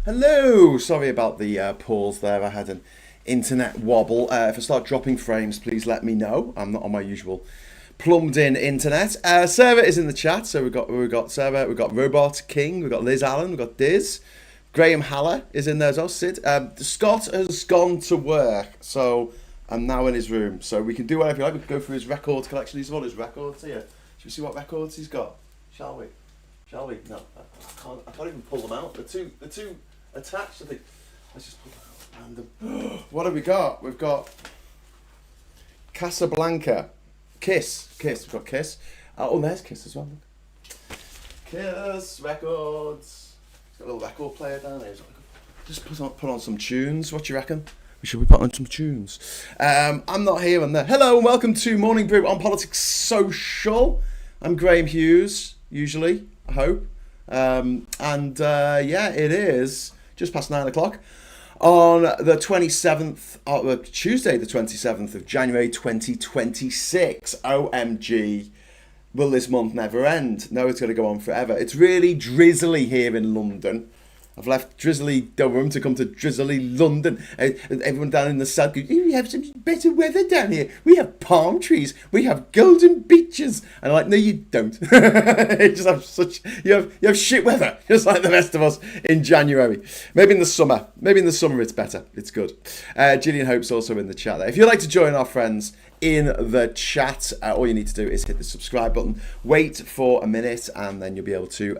Hello! Sorry about the pause there. I had an internet wobble. If I start dropping frames, please let me know. I'm not on my usual plumbed-in internet. Sarah is in the chat, so we've got Sarah, we've got Robot King, we've got Liz Allen, we've got Diz. Graham Haller is in there as well. Sid. Scott has gone to work, so I'm now in his room. So we can do whatever you like. We can go through his record collection. These are all his records here. Should we see what records he's got? Shall we? Shall we? No, I can't even pull them out. They're too attached. I think. Let's just pull them out random. What have we got? We've got Casablanca, Kiss. We've got Kiss. Oh, there's Kiss as well. Kiss records. It's got a little record player down there. Just put on some tunes. What do you reckon? We should be putting on some tunes. I'm not here and there. Hello and welcome to Morning Brew on Politics Social. I'm Graham Hughes, usually, I hope. Yeah, it is just past 9 o'clock on the 27th, Tuesday, the 27th of January 2026. OMG. Will this month never end? No, it's going to go on forever. It's really drizzly here in London. I've left drizzly Durham to come to drizzly London. Everyone down in the south goes, we have some better weather down here. We have palm trees. We have golden beaches. And I'm like, no, you don't. You have shit weather, just like the rest of us in January. Maybe in the summer. It's better. It's good. Gillian Hope's also in the chat there. If you'd like to join our friends in the chat, all you need to do is hit the subscribe button, wait for a minute, and then you'll be able to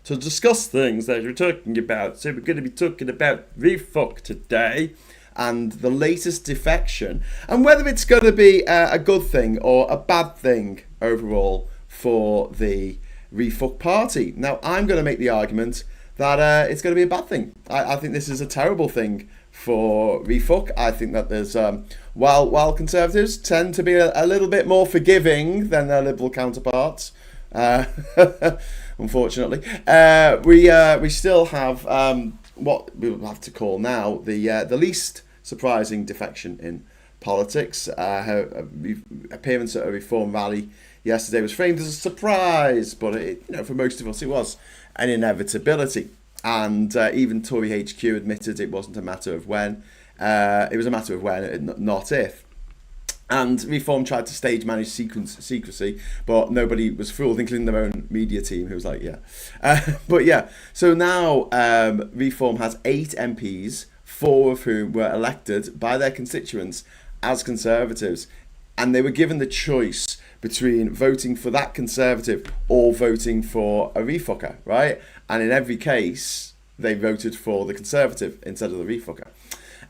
discuss things that we're talking about. So we're going to be talking about refuck today and the latest defection and whether it's going to be a good thing or a bad thing overall for the refuck party. Now, I'm going to make the argument that it's going to be a bad thing. I think this is a terrible thing for refuck. I think that there's while Conservatives tend to be a little bit more forgiving than their Liberal counterparts, unfortunately, we still have what we will have to call now the least surprising defection in politics. Her appearance at a Reform rally yesterday was framed as a surprise, but for most of us it was an inevitability. And even Tory HQ admitted it wasn't a matter of when. It was a matter of when, not if. And Reform tried to stage manage secrecy, but nobody was fooled, including their own media team, who was like, yeah. But yeah, so now Reform has 8 MPs, 4 of whom were elected by their constituents as Conservatives. And they were given the choice between voting for that Conservative or voting for a refucker, right? And in every case, they voted for the Conservative instead of the refucker.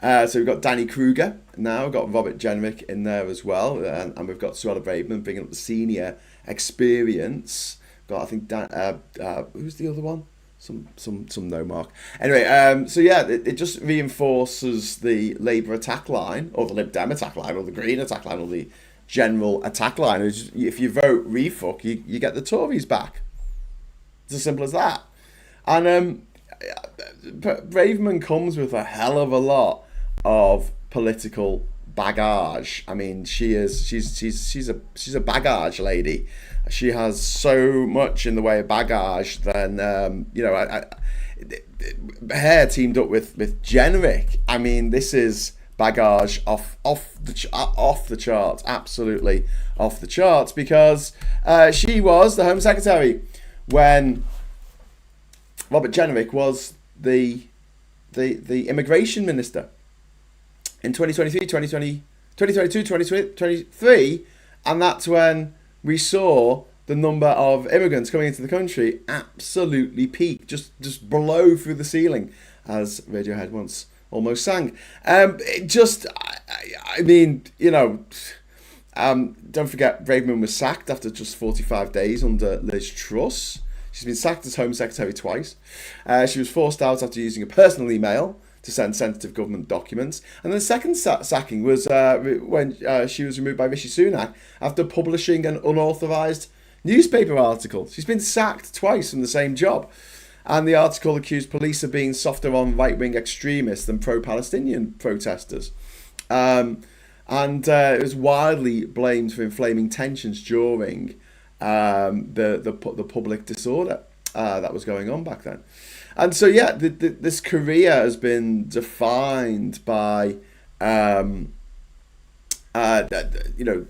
So we've got Danny Kruger now, we've got Robert Jenrick in there as well, and we've got Suella Braverman bringing up the senior experience. Got, I think, who's the other one? Some no mark. Anyway, so yeah, it just reinforces the Labour attack line, or the Lib Dem attack line, or the Green attack line, or the general attack line. If you vote refuck, you get the Tories back. It's as simple as that. And Braverman comes with a hell of a lot of political baggage. I mean, she's a baggage lady. She has so much in the way of baggage. Then her teamed up with Jenrick. I mean, this is baggage off the charts, absolutely off the charts, because she was the Home Secretary when Robert Jenrick was the immigration minister in 2022, 2023, and that's when we saw the number of immigrants coming into the country absolutely peak, just blow through the ceiling, as Radiohead once almost sang. Don't forget Braverman was sacked after just 45 days under Liz Truss. She's been sacked as Home Secretary twice. She was forced out after using a personal email to send sensitive government documents. And the second sacking was when she was removed by Rishi Sunak after publishing an unauthorised newspaper article. She's been sacked twice from the same job. And the article accused police of being softer on right-wing extremists than pro-Palestinian protesters. And it was widely blamed for inflaming tensions during the public disorder that was going on back then. And so yeah, this career has been defined by um, you know,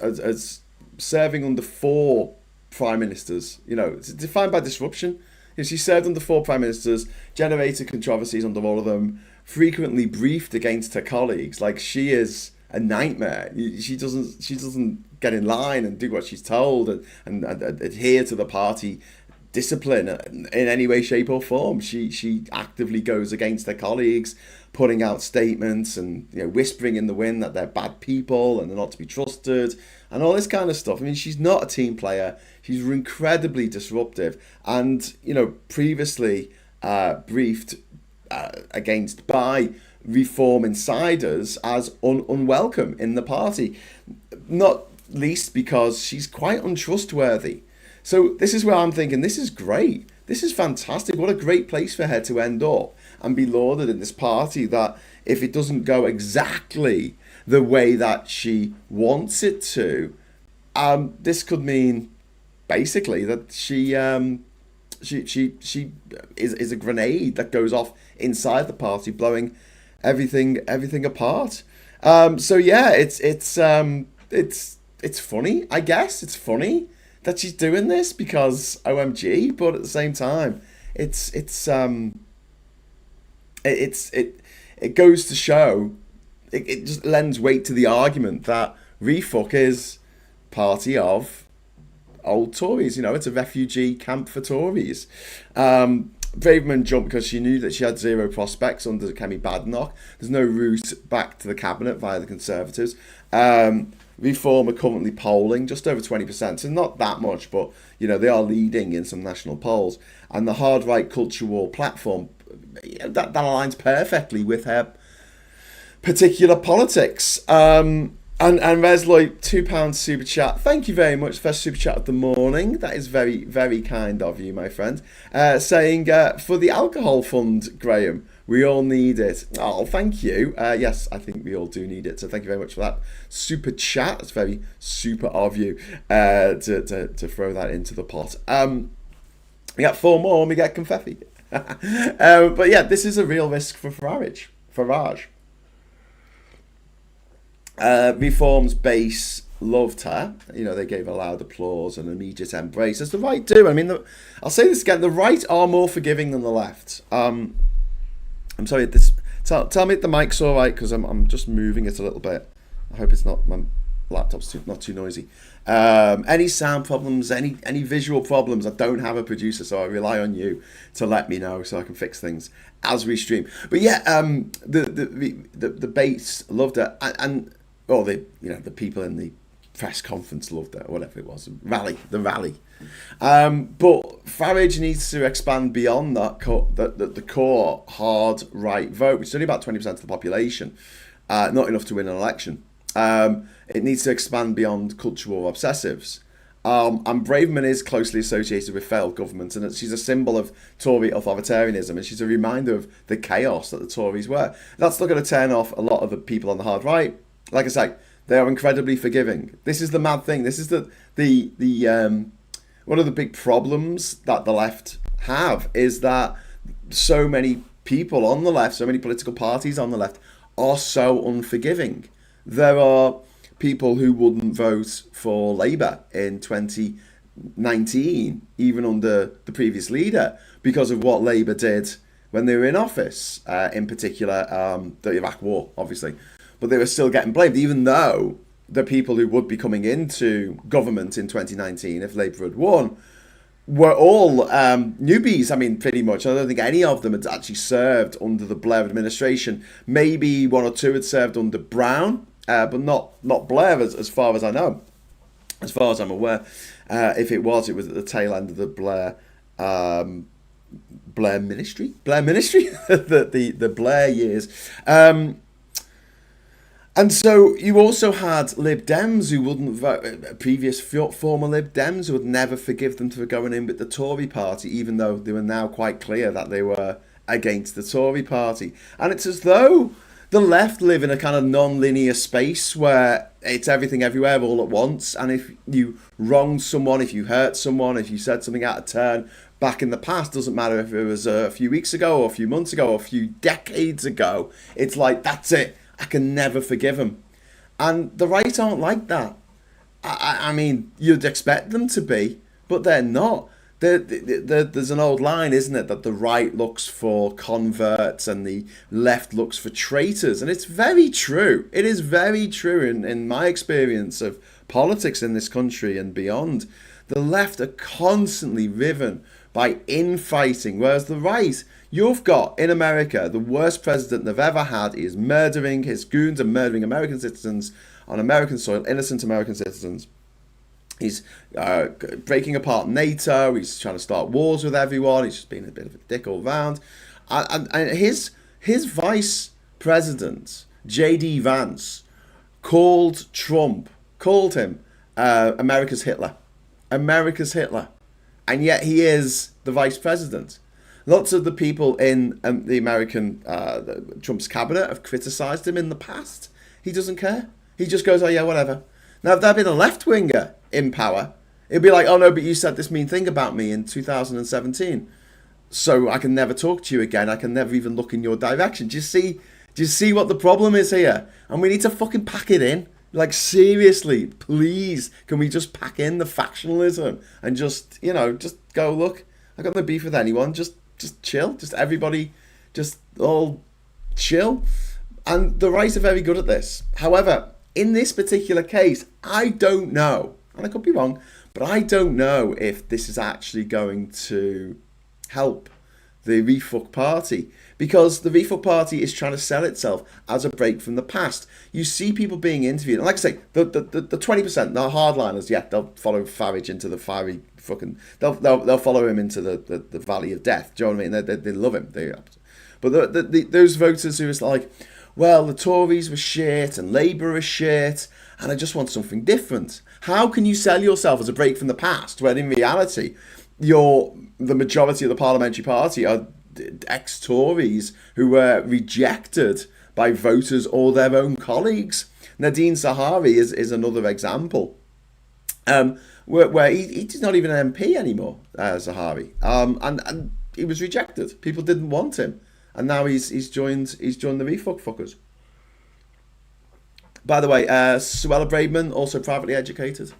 as serving under four prime ministers. You know, it's defined by disruption. You know, she served under four prime ministers, generated controversies under all of them, frequently briefed against her colleagues. Like, she is a nightmare. She doesn't get in line and do what she's told, and adhere to the party discipline in any way, shape, or form. She actively goes against her colleagues, putting out statements and, you know, whispering in the wind that they're bad people and they're not to be trusted, and all this kind of stuff. I mean, she's not a team player. She's incredibly disruptive, and, you know, previously briefed against by reform insiders as unwelcome in the party, not least because she's quite untrustworthy. So this is where I'm thinking, this is great. This is fantastic. What a great place for her to end up and be lauded in this party that, if it doesn't go exactly the way that she wants it to, this could mean basically that she is a grenade that goes off inside the party, blowing everything apart. So yeah, it's funny. I guess it's funny that she's doing this because OMG, but at the same time, it goes to show, it just lends weight to the argument that Refuck is party of old Tories. You know, it's a refugee camp for Tories. Braverman jumped because she knew that she had zero prospects under Badenoch. There's no route back to the cabinet via the Conservatives. Reform are currently polling just over 20%, so not that much, but, you know, they are leading in some national polls. And the hard right culture war platform, that aligns perfectly with her particular politics. And Resloy, £2 super chat. Thank you very much. First super chat of the morning. That is very, very kind of you, my friend. Saying, for the alcohol fund, Graham, we all need it. Oh, thank you. Yes, I think we all do need it. So thank you very much for that super chat. It's very super of you to throw that into the pot. We got four more and we get confetti. But yeah, this is a real risk for Farage. Reform's base loved her. You know, they gave a loud applause and immediate embrace, as the right do. I mean, I'll say this again: the right are more forgiving than the left. I'm sorry. Tell me if the mic's all right, because I'm just moving it a little bit. I hope it's not, my laptop's not too noisy. Any sound problems, any visual problems? I don't have a producer, so I rely on you to let me know so I can fix things as we stream. But yeah, the base loved her, and well, the people in the press conference loved it, or whatever it was, the rally. But Farage needs to expand beyond that the core hard right vote, which is only about 20% of the population, not enough to win an election. It needs to expand beyond cultural obsessives. And Braverman is closely associated with failed governments, and she's a symbol of Tory authoritarianism, and she's a reminder of the chaos that the Tories were. That's not going to turn off a lot of the people on the hard right. Like I say, they are incredibly forgiving. This is the mad thing. This is the one of the big problems that the left have, is that so many people on the left, so many political parties on the left, are so unforgiving. There are people who wouldn't vote for Labour in 2019, even under the previous leader, because of what Labour did when they were in office, in particular the Iraq War, obviously. But they were still getting blamed, even though the people who would be coming into government in 2019, if Labour had won, were all newbies. I mean, pretty much. I don't think any of them had actually served under the Blair administration. Maybe one or two had served under Brown, but not Blair, as far as I know, as far as I'm aware. If it was at the tail end of the Blair ministry, the Blair years. And so you also had Lib Dems who wouldn't vote, previous former Lib Dems who would never forgive them for going in with the Tory party, even though they were now quite clear that they were against the Tory party. And it's as though the left live in a kind of non-linear space where it's everything everywhere all at once. And if you wronged someone, if you hurt someone, if you said something out of turn, back in the past. Doesn't matter if it was a few weeks ago or a few months ago or a few decades ago. It's like, that's it. I can never forgive him. And the right aren't like that. I mean, you'd expect them to be, but they're not. There's an old line, isn't it, that the right looks for converts and the left looks for traitors. And it's very true. It is very true in my experience of politics in this country and beyond. The left are constantly riven by infighting, whereas the right, you've got in America the worst president they've ever had. He is murdering his goons and murdering American citizens on American soil, innocent American citizens. He's breaking apart NATO. He's trying to start wars with everyone. He's just being a bit of a dick all round. And his vice president, J.D. Vance, called him America's Hitler. America's Hitler. And yet he is the vice president. Lots of the people in the American Trump's cabinet have criticised him in the past. He doesn't care. He just goes, oh yeah, whatever. Now, if there had been a left-winger in power, it'd be like, oh no, but you said this mean thing about me in 2017. So I can never talk to you again. I can never even look in your direction. Do you see what the problem is here? And we need to fucking pack it in. Like, seriously, please, can we just pack in the factionalism and just go, look, I got no beef with anyone. Just chill. Just everybody, just all chill. And the right are very good at this. However, in this particular case, I don't know, and I could be wrong, but I don't know if this is actually going to help the Refuck Party, because the Refuck Party is trying to sell itself as a break from the past. You see people being interviewed, and like I say, the 20%, the hardliners, yeah, they'll follow Farage into the fiery fucking, they'll follow him into the valley of death. Do you know what I mean? They love him. But those voters who is like, well, the Tories were shit and Labour is shit, and I just want something different. How can you sell yourself as a break from the past when in reality the majority of the parliamentary party are ex-Tories who were rejected by voters or their own colleagues? Nadine Sahari is another example, where he's not even an MP anymore, Sahari, and he was rejected. People didn't want him. And now he's joined the Refuck fuckers. By the way, Suella Braverman, also privately educated.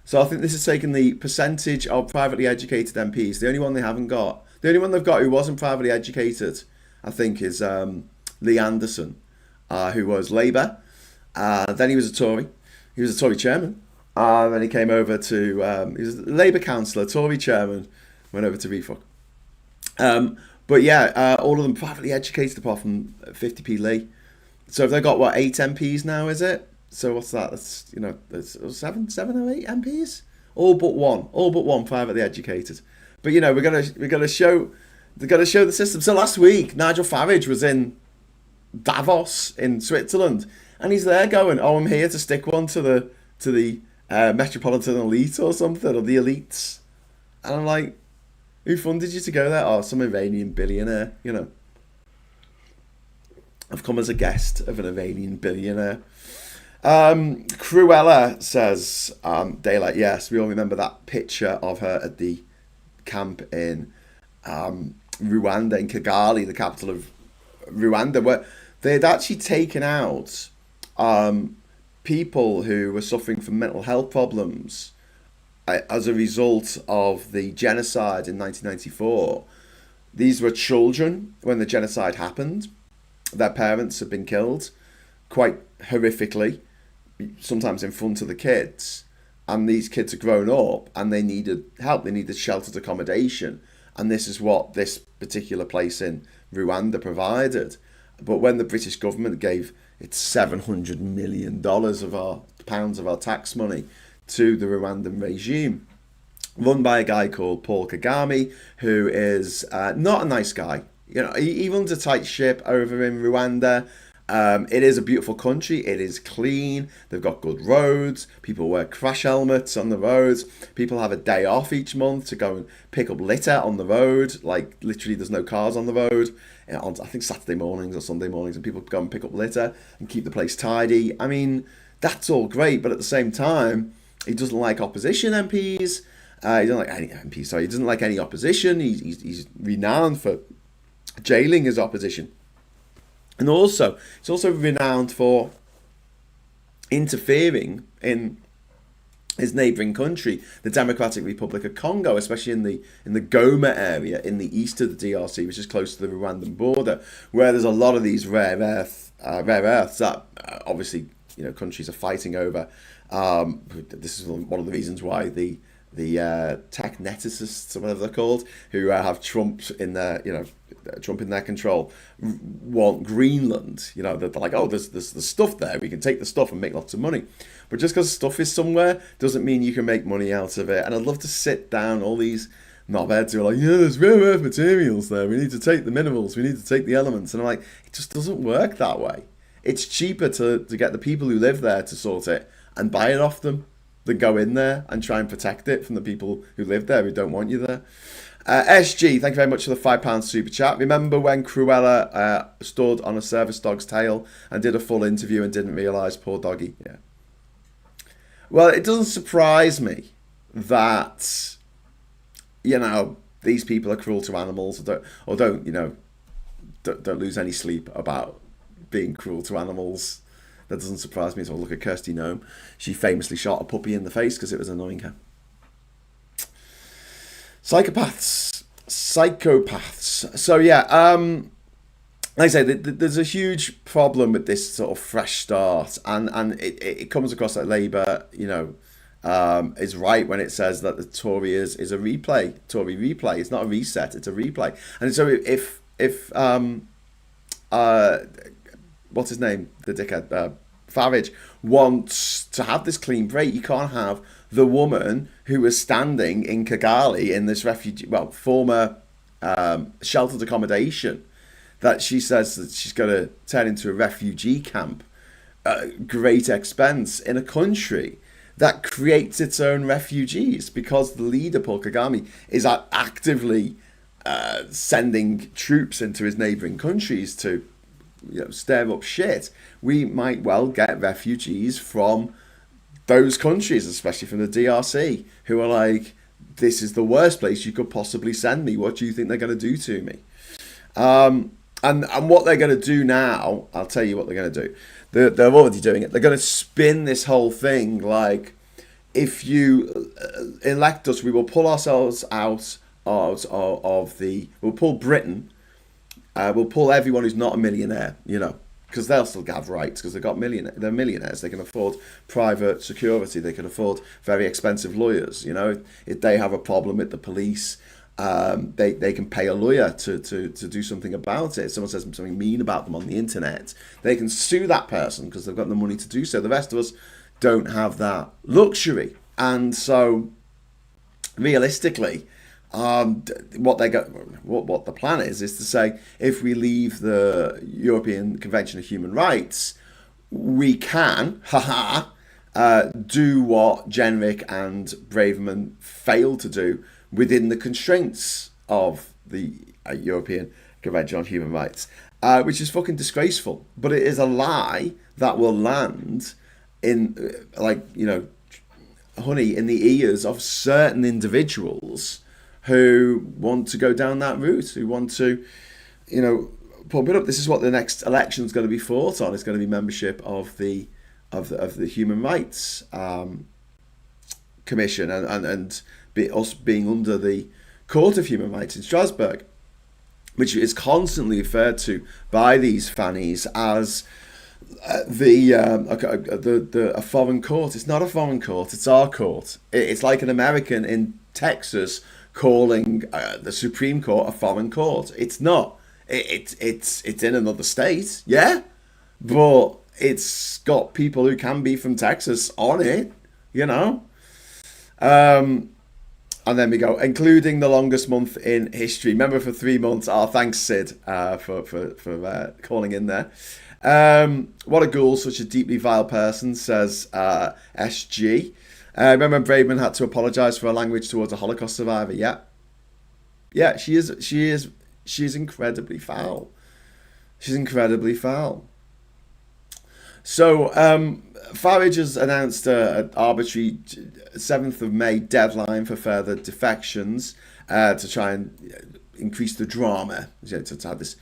So I think this is taking the percentage of privately educated MPs. The only one they've got who wasn't privately educated, I think, is Lee Anderson, who was Labour. Then he was a Tory. He was a Tory chairman. Then he came over to, he was a Labour councillor, Tory chairman, went over to Refuck. But yeah, all of them privately educated apart from 50p Lee. So if they've got, what, 8 MPs now, is it? So what's that? That's, there's 7 or 8 MPs? All but one privately educated. But we're gonna show the system. So last week, Nigel Farage was in Davos in Switzerland, and he's there going, oh, I'm here to stick one to the metropolitan elite or something, or the elites. And I'm like, who funded you to go there? Oh, some Iranian billionaire, I've come as a guest of an Iranian billionaire. Cruella says, Daylight, yes, we all remember that picture of her at the camp in Rwanda, in Kigali, the capital of Rwanda, where they had actually taken out people who were suffering from mental health problems as a result of the genocide in 1994. These were children when the genocide happened. Their parents had been killed quite horrifically, sometimes in front of the kids. And these kids had grown up and they needed help. They needed sheltered accommodation. And this is what this particular place in Rwanda provided. But when the British government gave its $700 million of pounds of our tax money to the Rwandan regime, run by a guy called Paul Kagame, who is not a nice guy. He runs a tight ship over in Rwanda. It is a beautiful country. It is clean. They've got good roads. People wear crash helmets on the roads. People have a day off each month to go and pick up litter on the road. Like, literally, there's no cars on the road. On, I think, Saturday mornings or Sunday mornings, and people go and pick up litter and keep the place tidy. I mean, that's all great, but at the same time, he doesn't like opposition MPs, He doesn't like any MP. Sorry, he doesn't like any opposition. He's renowned for jailing his opposition, and also he's also renowned for interfering in his neighbouring country, the Democratic Republic of Congo, especially in the Goma area in the east of the DRC, which is close to the Rwandan border, where there's a lot of these rare earths that obviously countries are fighting over. This is one of the reasons why the techneticists, or whatever they're called, who have Trump in their control, want Greenland. They're like, oh, there's the stuff there. We can take the stuff and make lots of money. But just because stuff is somewhere doesn't mean you can make money out of it. And I'd love to sit down all these knobheads who are like, yeah, there's rare earth materials there. We need to take the minerals. We need to take the elements. And I'm like, it just doesn't work that way. It's cheaper to get the people who live there to sort it and buy it off them than go in there and try and protect it from the people who live there who don't want you there. SG, thank you very much for the £5 super chat. Remember when Cruella stood on a service dog's tail and did a full interview and didn't realise, poor doggy? Yeah. Well, it doesn't surprise me that, these people are cruel to animals or don't lose any sleep about being cruel to animals. That doesn't surprise me at all. Look at Kirsty Noem. She famously shot a puppy in the face because it was annoying her. Psychopaths. So yeah, like I say, there's a huge problem with this sort of fresh start, and it comes across that Labour, is right when it says that the Tory is a replay. Tory replay. It's not a reset. It's a replay. And so if what's his name, the dickhead, Farage, wants to have this clean break, you can't have the woman who was standing in Kigali in this former sheltered accommodation, that she says that she's going to turn into a refugee camp at great expense in a country that creates its own refugees, because the leader, Paul Kagame, is actively sending troops into his neighbouring countries to stir up shit. We might well get refugees from those countries, especially from the DRC, who are like, this is the worst place you could possibly send me. What do you think they're going to do to me? And what they're going to do now, I'll tell you what they're going to do. They're already doing it. They're going to spin this whole thing like, if you elect us, we will pull ourselves out of we'll pull Britain. We'll pull everyone who's not a millionaire, because they'll still have rights, because they're millionaires. They can afford private security. They can afford very expensive lawyers. If they have a problem with the police, they can pay a lawyer to do something about it. If someone says something mean about them on the internet, they can sue that person because they've got the money to do so. The rest of us don't have that luxury. And so, realistically, what the plan is to say, if we leave the European Convention of Human Rights, we can, do what Jenrick and Braverman failed to do within the constraints of the European Convention on Human Rights, which is fucking disgraceful. But it is a lie that will land in, honey in the ears of certain individuals who want to go down that route, who want to, pump it up. This is what the next election is going to be fought on. It's going to be membership of the Human Rights Commission and us being under the Court of Human Rights in Strasbourg, which is constantly referred to by these fannies as a foreign court. It's not a foreign court. It's our court. It's like an American in Texas calling the Supreme Court a foreign court. It's not. It's in another state, yeah, but it's got people who can be from Texas on it, And then we go, including the longest month in history. Remember, for 3 months. Oh, thanks, Sid, for calling in there. What a ghoul, such a deeply vile person, says SG. Remember when Braverman had to apologise for her language towards a Holocaust survivor? Yeah, she is incredibly foul. She's incredibly foul. So Farage has announced an arbitrary 7th of May deadline for further defections to try and increase the drama, to have this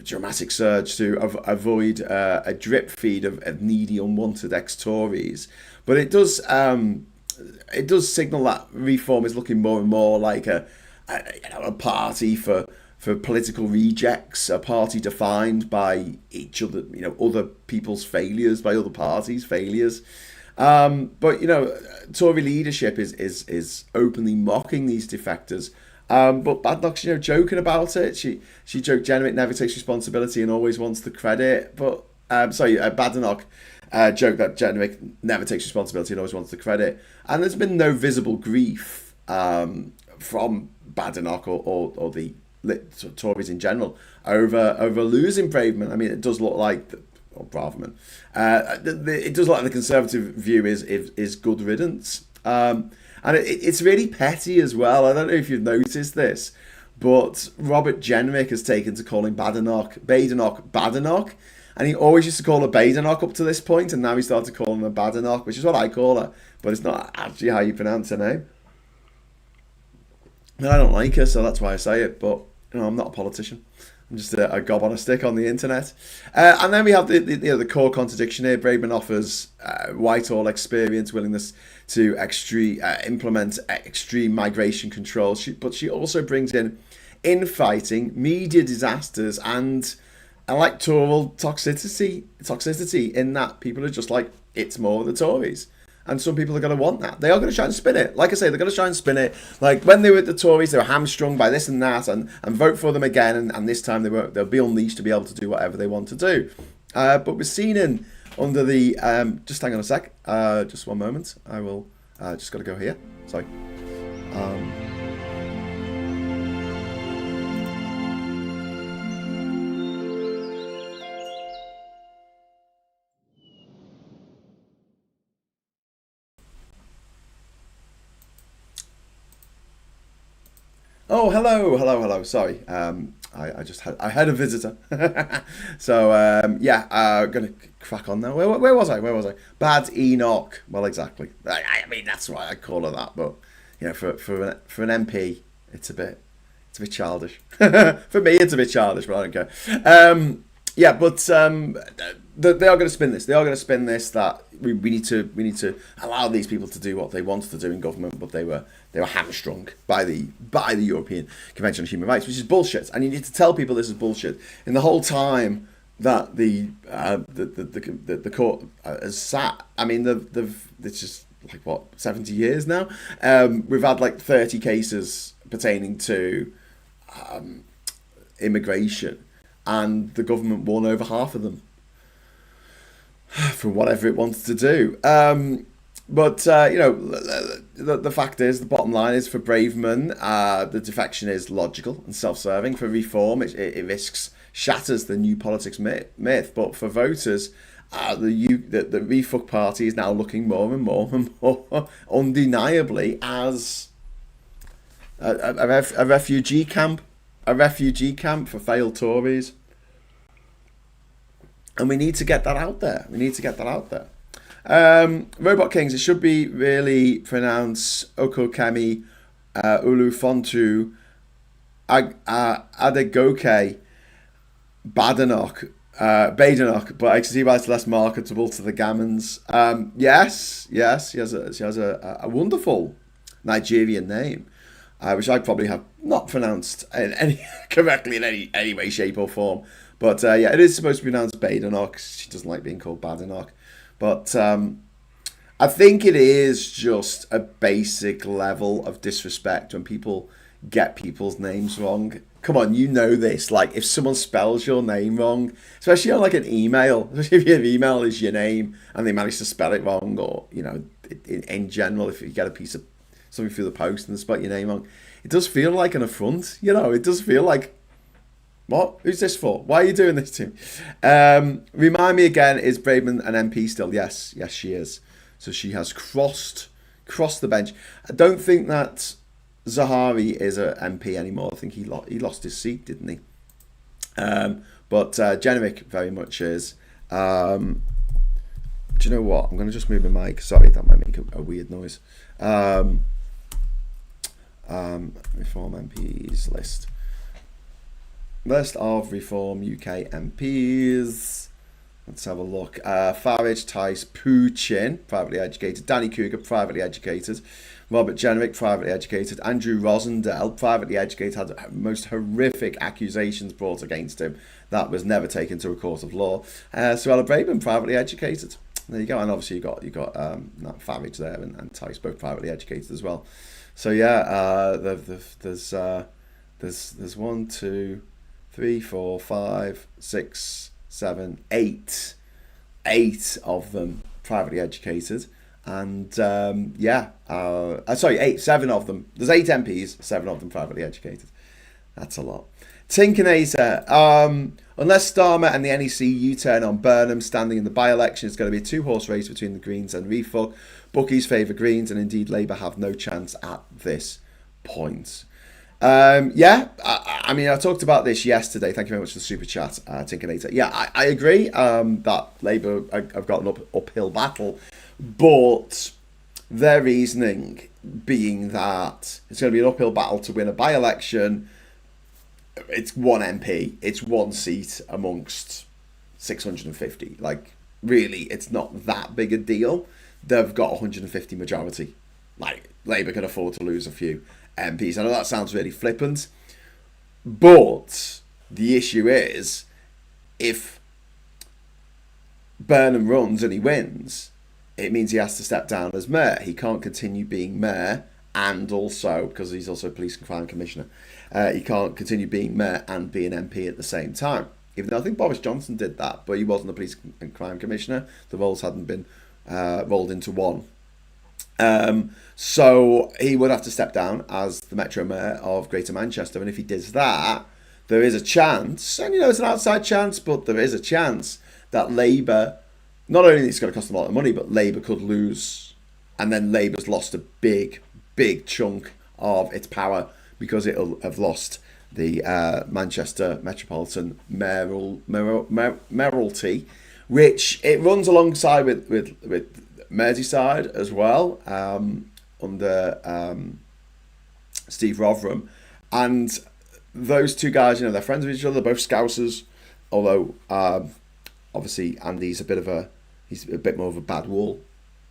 dramatic surge to avoid a drip feed of needy, unwanted ex-Tories. But it does signal that reform is looking more and more like a party for political rejects, a party defined by each other, other people's failures, by other parties' failures. But Tory leadership is openly mocking these defectors. But Badenoch's joking about it. She joked Jenrick never takes responsibility and always wants the credit. But Badenoch joked that Jenrick never takes responsibility and always wants the credit. And there's been no visible grief from Badenoch or the Tories in general over losing Braverman. I mean, it does look like Braverman. It does look like the Conservative view is good riddance, and it's really petty as well. I don't know if you've noticed this, but Robert Jenrick has taken to calling Badenoch Badenoch, and he always used to call her Badenoch up to this point, and now he started calling her Badenoch, which is what I call her, but it's not actually how you pronounce her name. And I don't like her, so that's why I say it. But I'm not a politician. I'm just a gob on a stick on the internet. And then we have the core contradiction here. Braverman offers Whitehall experience, willingness to implement extreme migration controls, but she also brings in infighting, media disasters, and electoral toxicity in that people are just like, it's more the Tories. And some people are going to want that. They are going to try and spin it. Like I say, they're going to try and spin it. Like when they were at the Tories, they were hamstrung by this and that, and vote for them again. And this time they'll be unleashed to be able to do whatever they want to do. But we're seen under the... just hang on a sec. Just one moment. I will... just got to go here. Sorry. Oh, hello. Sorry, I had a visitor. So gonna crack on now. Where was I? Badenoch. Well, exactly. I mean, that's why I call her that. But for an MP, it's a bit childish. For me, it's a bit childish, but I don't care. They are going to spin this. They are going to spin this that we need to allow these people to do what they wanted to do in government, but they were hamstrung by the European Convention on Human Rights, which is bullshit. And you need to tell people this is bullshit. In the whole time that the court has sat, I mean, it's just like what 70 years now. We've had like 30 cases pertaining to immigration, and the government won over half of them for whatever it wanted to do. But the fact is, the bottom line is for Braverman, the defection is logical and self-serving. For reform, it shatters the new politics myth. But for voters, the Refuck Party is now looking more and more undeniably as a refugee camp. A refugee camp for failed Tories. And we need to get that out there. Robot Kings, it should be really pronounced Okokemi Ulufontu Adegoke Badenoch, but I can see why it's less marketable to the Gammons. Yes, she has a wonderful Nigerian name, which I probably have not pronounced correctly in any way, shape or form. But it is supposed to be pronounced Badenoch. She doesn't like being called Badenoch. But I think it is just a basic level of disrespect when people get people's names wrong. Come on, you know this. Like, if someone spells your name wrong, especially on like an email, especially if your email is your name and they manage to spell it wrong, or in general, if you get a piece of something through the post and they spell your name wrong, it does feel like an affront. It does feel like, what? Who's this for? Why are you doing this to me? Remind me again, is Braverman an MP still? Yes, she is. So she has crossed the bench. I don't think that Zahari is an MP anymore. I think he lost his seat, didn't he? But Jenrick very much is. Do you know what? I'm going to just move my mic. Sorry, that might make a weird noise. Reform MPs list. List of Reform UK MPs. Let's have a look. Farage, Tice, Puchin, privately educated. Danny Cougar, privately educated. Robert Jenrick, privately educated. Andrew Rosendale, privately educated, had most horrific accusations brought against him that was never taken to a court of law. Suella Braverman, privately educated. There you go. And obviously you got Farage there and Tice, both privately educated as well. So yeah, there's 1, 2, 3, 4, 5, 6, 7, 8 of them privately educated, and 7 of them. There's 8 MPs, 7 of them privately educated. That's a lot. Tinkernator. Unless Starmer and the NEC U-turn on Burnham standing in the by-election, it's going to be a 2-horse race between the Greens and Refugee. Bookies favour Greens, and indeed Labour have no chance at this point. I mean, I talked about this yesterday. Thank you very much for the super chat, Tinkernator. Yeah, I agree that Labour have got an uphill battle, but their reasoning being that it's going to be an uphill battle to win a by-election. It's 1 MP, it's 1 seat amongst 650. Like, really, it's not that big a deal. They've got 150 majority. Like, Labour can afford to lose a few MPs. I know that sounds really flippant, but the issue is, if Burnham runs and he wins, it means he has to step down as mayor. He can't continue being mayor and also, because he's also police and crime commissioner, he can't continue being mayor and be an MP at the same time. Even though I think Boris Johnson did that, but he wasn't a police and crime commissioner. The roles hadn't been rolled into one. So he would have to step down as the Metro Mayor of Greater Manchester. And if he does that, there is a chance, and it's an outside chance, but there is a chance that Labour, not only it's going to cost them a lot of money, but Labour could lose. And then Labour's lost a big chunk of its power because it'll have lost the Manchester Metropolitan Mayoralty, which it runs alongside with Merseyside as well, under Steve Rotherham. And those two guys, they're friends with each other, they're both Scousers, although obviously Andy's he's a bit more of a bad wall.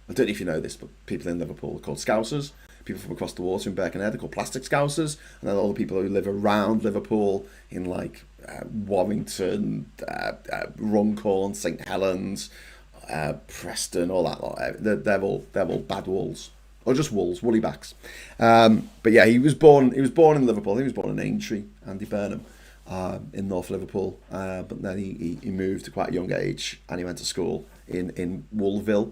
I don't know if you know this, but people in Liverpool are called Scousers. People from across the water in Birkenhead are called plastic Scousers, and then all the people who live around Liverpool in like Warrington, Runcorn, St Helens, Preston, all that lot. They're all bad walls, or just wolves, woolly backs. But yeah, he was born in Liverpool. He was born in Aintree, Andy Burnham, in North Liverpool. But then he moved at quite a young age, and he went to school in Woolville.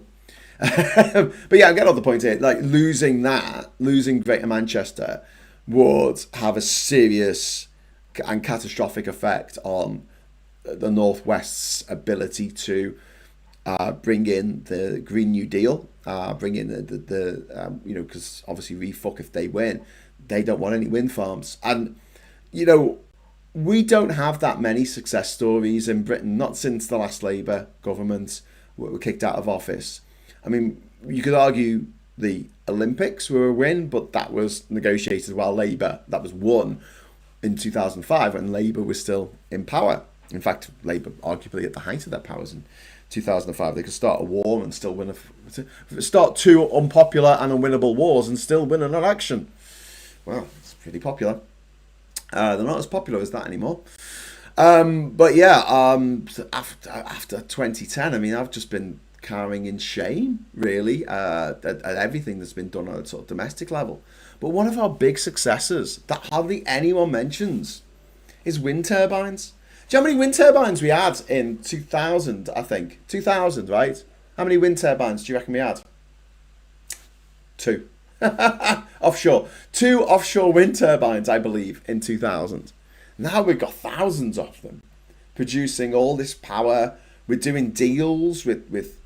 But yeah, I'm getting off the point here. Like, losing Greater Manchester would have a serious and catastrophic effect on the Northwest's ability to bring in the Green New Deal, bring in the because obviously Refugee, if they win, they don't want any wind farms. And we don't have that many success stories in Britain, not since the last Labour government were kicked out of office. I mean, you could argue the Olympics were a win, but that was negotiated while that was won in 2005 when Labour was still in power. In fact, Labour arguably at the height of their powers in 2005. They could start a war and still start 2 unpopular and unwinnable wars and still win an election. Well, it's pretty popular. They're not as popular as that anymore. But yeah, after 2010, I mean, I've just been cowering in shame, really, at everything that's been done on a sort of domestic level. But one of our big successes that hardly anyone mentions is wind turbines. Do you know how many wind turbines we had in 2000, I think? 2000, right? How many wind turbines do you reckon we had? 2. Offshore. 2 offshore wind turbines, I believe, in 2000. Now we've got thousands of them producing all this power. We're doing deals with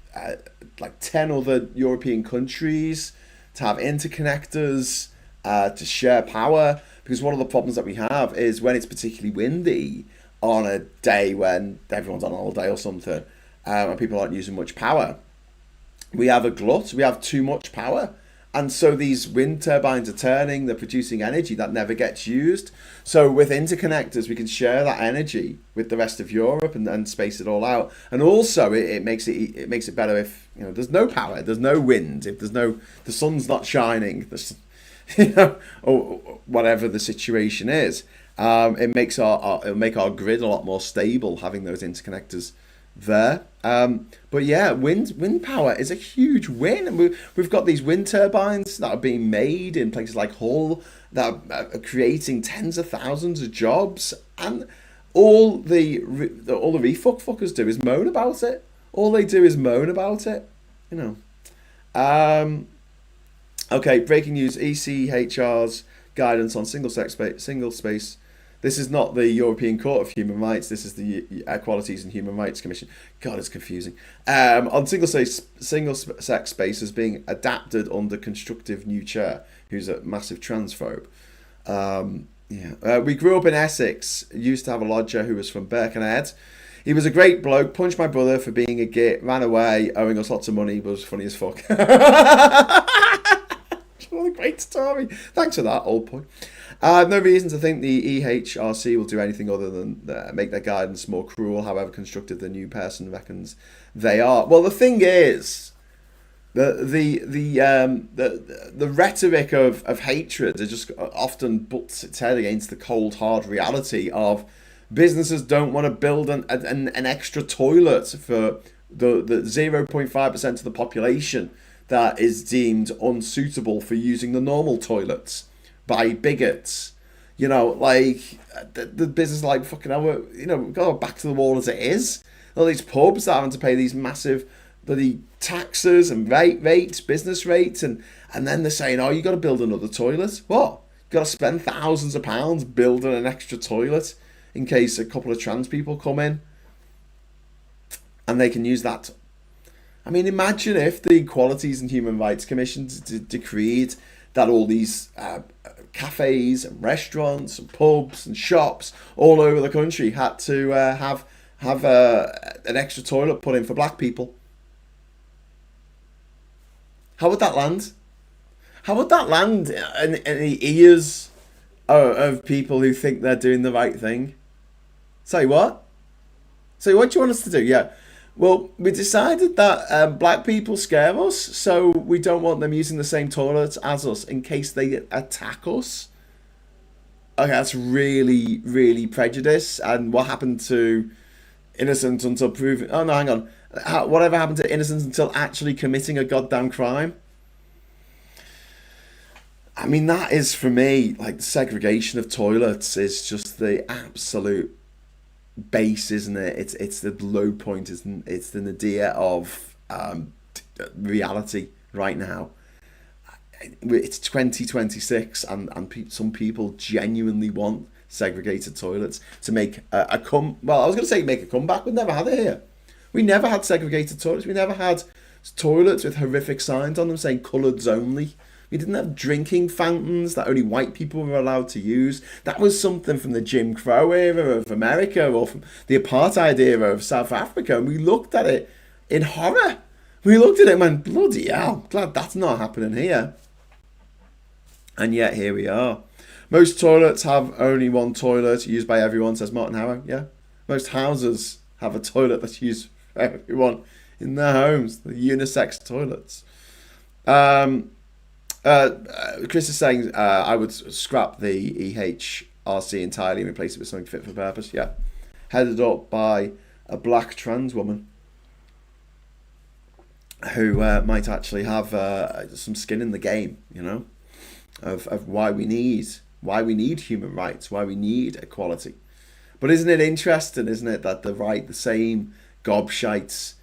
like 10 other European countries to have interconnectors, to share power. Because one of the problems that we have is when it's particularly windy on a day when everyone's on holiday or something, and people aren't using much power, we have a glut, we have too much power. And so these wind turbines are turning, they're producing energy that never gets used. So with interconnectors, we can share that energy with the rest of Europe and space it all out. And also it makes it better if, you know, there's no power, there's no wind, if the sun's not shining, or whatever the situation is. It'll make our grid a lot more stable having those interconnectors there. But yeah, wind power is a huge win, and we've got these wind turbines that are being made in places like Hull that are creating tens of thousands of jobs, and all the refuck fuckers do is moan about it. All they do is moan about it, you know. Okay, breaking news: ECHR's guidance on single space. This is not the European Court of Human Rights. This is the Equalities and Human Rights Commission. God, it's confusing. On single sex spaces being adapted under constructive new chair, who's a massive transphobe. We grew up in Essex. Used to have a lodger who was from Birkenhead. He was a great bloke. Punched my brother for being a git. Ran away, owing us lots of money. But was funny as fuck. What a great Tory. Thanks for that, old boy. No reason to think the EHRC will do anything other than make their guidance more cruel, however constructive the new person reckons they are. Well, the thing is, the rhetoric of hatred is just often butts its head against the cold, hard reality of businesses don't want to build an extra toilet for the 0.5% of the population that is deemed unsuitable for using the normal toilets by bigots. You know, like the business, like, fucking hell, you know, we've got back to the wall as it is. All these pubs that are having to pay these massive bloody taxes and rates, business rates, and then they're saying, oh, you got to build another toilet. What? You got to spend thousands of pounds building an extra toilet in case a couple of trans people come in, and they can use that. I mean, imagine if the Equalities and Human Rights Commission decreed that all these cafes and restaurants and pubs and shops all over the country had to have an extra toilet put in for black people. How would that land? How would that land in the ears of people who think they're doing the right thing? Say what? Say what do you want us to do? Yeah. Well, we decided that black people scare us, so we don't want them using the same toilets as us in case they attack us. Okay, that's really, really prejudice. And what happened to innocent until proven... Oh, no, hang on. Whatever happened to innocent until actually committing a goddamn crime? I mean, that is, for me, like, the segregation of toilets is just the absolute base, isn't it? It's the low point, isn't it? It's the nadir of reality right now. It's 2026, and some people genuinely want segregated toilets to make I was going to say make a comeback. We never had it here. We never had segregated toilets. We never had toilets with horrific signs on them saying coloureds only. We didn't have drinking fountains that only white people were allowed to use. That was something from the Jim Crow era of America, or from the apartheid era of South Africa, and we looked at it in horror. We looked at it and went, bloody hell, glad that's not happening here. And yet here we are. Most toilets have only one toilet used by everyone, says Martin Harrow. Yeah. Most houses have a toilet that's used for everyone in their homes, the unisex toilets. Chris is saying I would scrap the EHRC entirely and replace it with something fit for purpose. Yeah. Headed up by a black trans woman who might actually have some skin in the game, you know, of why we need human rights, why we need equality. But isn't it interesting, isn't it, that the same gobshites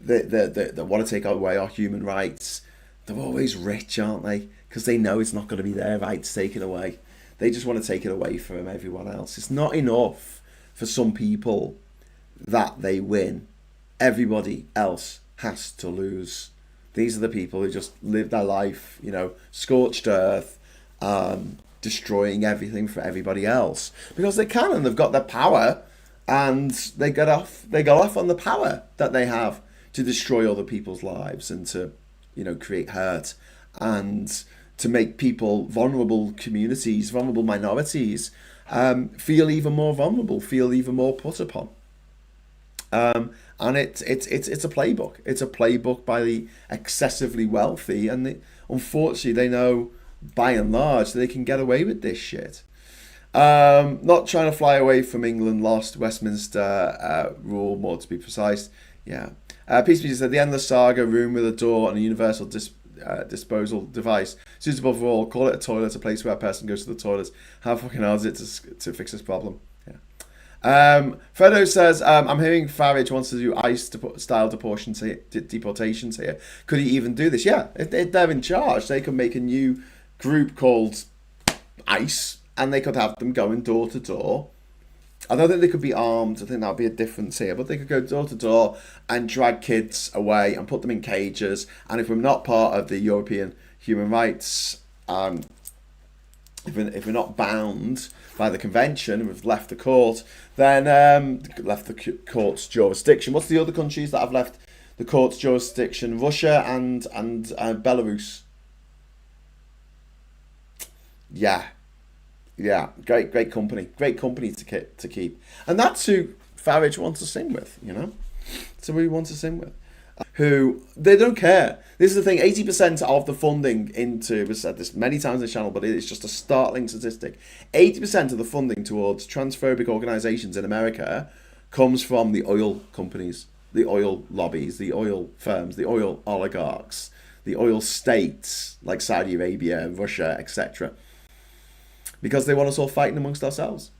that want to take away our human rights, they're always rich, aren't they? Because they know it's not going to be their rights taken away. They just want to take it away from everyone else. It's not enough for some people that they win. Everybody else has to lose. These are the people who just live their life, you know, scorched earth, destroying everything for everybody else. Because they can, and they've got their power, and they got off on the power that they have. to destroy other people's lives and to, create hurt and to make people, vulnerable communities, vulnerable minorities, feel even more vulnerable, feel even more put upon. And it's a playbook. It's a playbook by the excessively wealthy, and unfortunately they know by and large they can get away with this shit. Not trying to fly away from England lost Westminster rule, more to be precise. Yeah. Peace Media said the endless saga, room with a door and a universal disposal device suitable for all. Call it a toilet, a place where a person goes to the toilet. How fucking hard is it to fix this problem? Fredo says, I'm hearing Farage wants to do ICE-style deportations here. Could he even do this? Yeah, if they're in charge, they could make a new group called ICE, and they could have them going door to door. I don't think they could be armed. I think that would be a difference here. But they could go door to door and drag kids away and put them in cages. And if we're not part of the European human rights, if we're not bound by the convention, we've left the court, then left the court's jurisdiction. What's the other countries that have left the court's jurisdiction? Russia and Belarus. Yeah, great company to keep, and that's who Farage wants to sing with. So who he wants to sing with. Who they don't care. This is the thing. 80% of the funding into, we've said this many times on the channel, but it's just a startling statistic. 80% of the funding towards transphobic organisations in America comes from the oil companies, the oil lobbies, the oil firms, the oil oligarchs, the oil states like Saudi Arabia, Russia, etc. Because they want us all fighting amongst ourselves.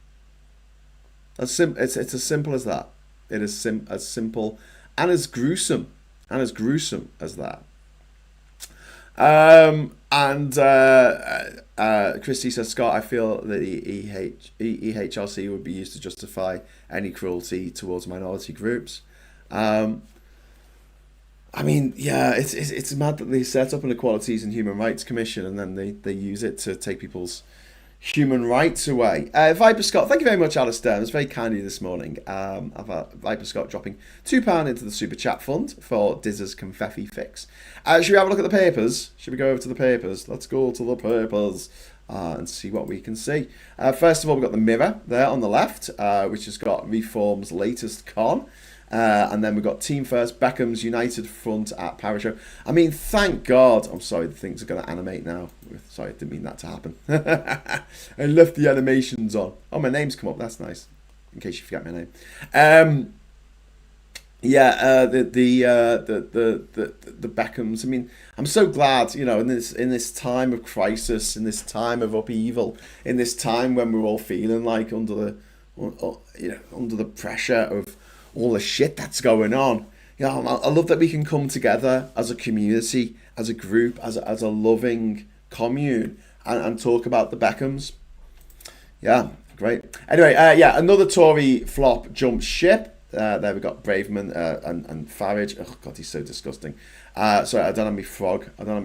It's as simple as that. It is as simple and as gruesome as that. Christy says, Scott, I feel that the EHRC would be used to justify any cruelty towards minority groups. I mean, yeah, it's mad that they set up an Equalities and Human Rights Commission and then they use it to take people's human rights away. Viper Scott, thank you very much, Alistair. It was very kind of you this morning. Viper Scott dropping £2 into the Super Chat Fund for Dizz's Confetti Fix. Should we have a look at the papers? Should we go over to the papers? Let's go to the papers and see what we can see. First of all, we've got the Mirror there on the left, which has got Reform's latest con. And then we've got Team First, Beckham's United Front at Parashow. I mean, thank God. I'm sorry, the things are going to animate now. Sorry, I didn't mean that to happen. I left the animations on. Oh, my name's come up. That's nice. In case you forget my name. The Beckhams. I mean, I'm so glad, in this time of crisis, in this time of upheaval, in this time when we're all feeling like under the pressure of all the shit that's going on. I love that we can come together as a community, as a group, as a loving commune, and talk about the Beckhams. Yeah, great. Anyway, another Tory flop jumps ship. There we got Braverman and Farage. Oh God, he's so disgusting. Sorry, I don't have my frog. On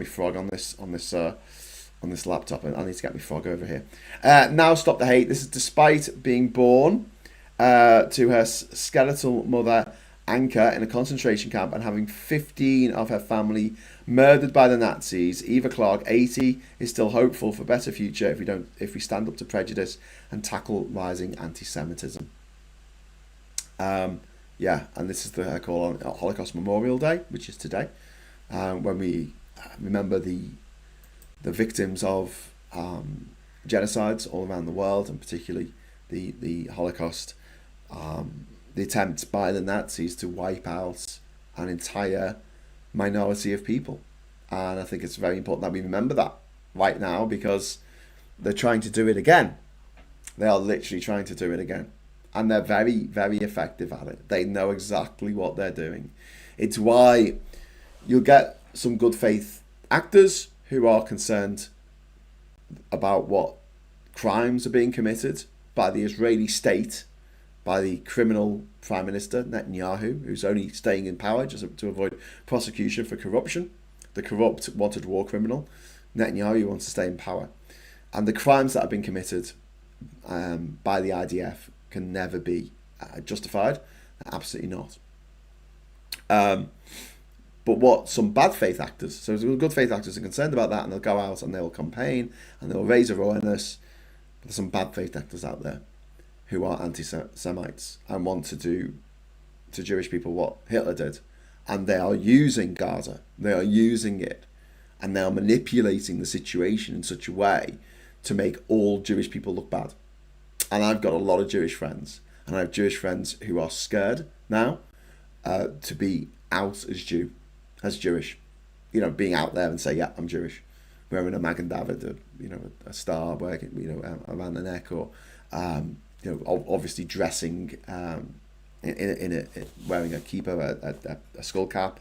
this laptop. I need to get my frog over here. Now stop the hate. This is despite being born to her skeletal mother Anka in a concentration camp and having 15 of her family murdered by the Nazis. Eva Clark, 80, is still hopeful for a better future if we stand up to prejudice and tackle rising anti-Semitism. And this is the call on Holocaust Memorial Day, which is today, when we remember the victims of genocides all around the world, and particularly the Holocaust. The attempt by the Nazis to wipe out an entire minority of people. And I think it's very important that we remember that right now, because they're trying to do it again. They are literally trying to do it again. And they're very, very effective at it. They know exactly what they're doing. It's why you'll get some good faith actors who are concerned about what crimes are being committed by the Israeli state, by the criminal Prime Minister Netanyahu, who's only staying in power just to avoid prosecution for corruption. The corrupt, wanted war criminal. Netanyahu wants to stay in power. And the crimes that have been committed by the IDF can never be justified. Absolutely not. But what some bad faith actors, so good faith actors are concerned about that, and they'll go out and they'll campaign and they'll raise awareness. But there's some bad faith actors out there who are anti-Semites and want to do to Jewish people what Hitler did. And they are using Gaza, they are using it, and they are manipulating the situation in such a way to make all Jewish people look bad. And I've got a lot of Jewish friends, and I have Jewish friends who are scared now to be out as Jewish, being out there and say, yeah, I'm Jewish, wearing a Magen David, a star, working, around the neck, or obviously dressing wearing a kippah, a skull cap,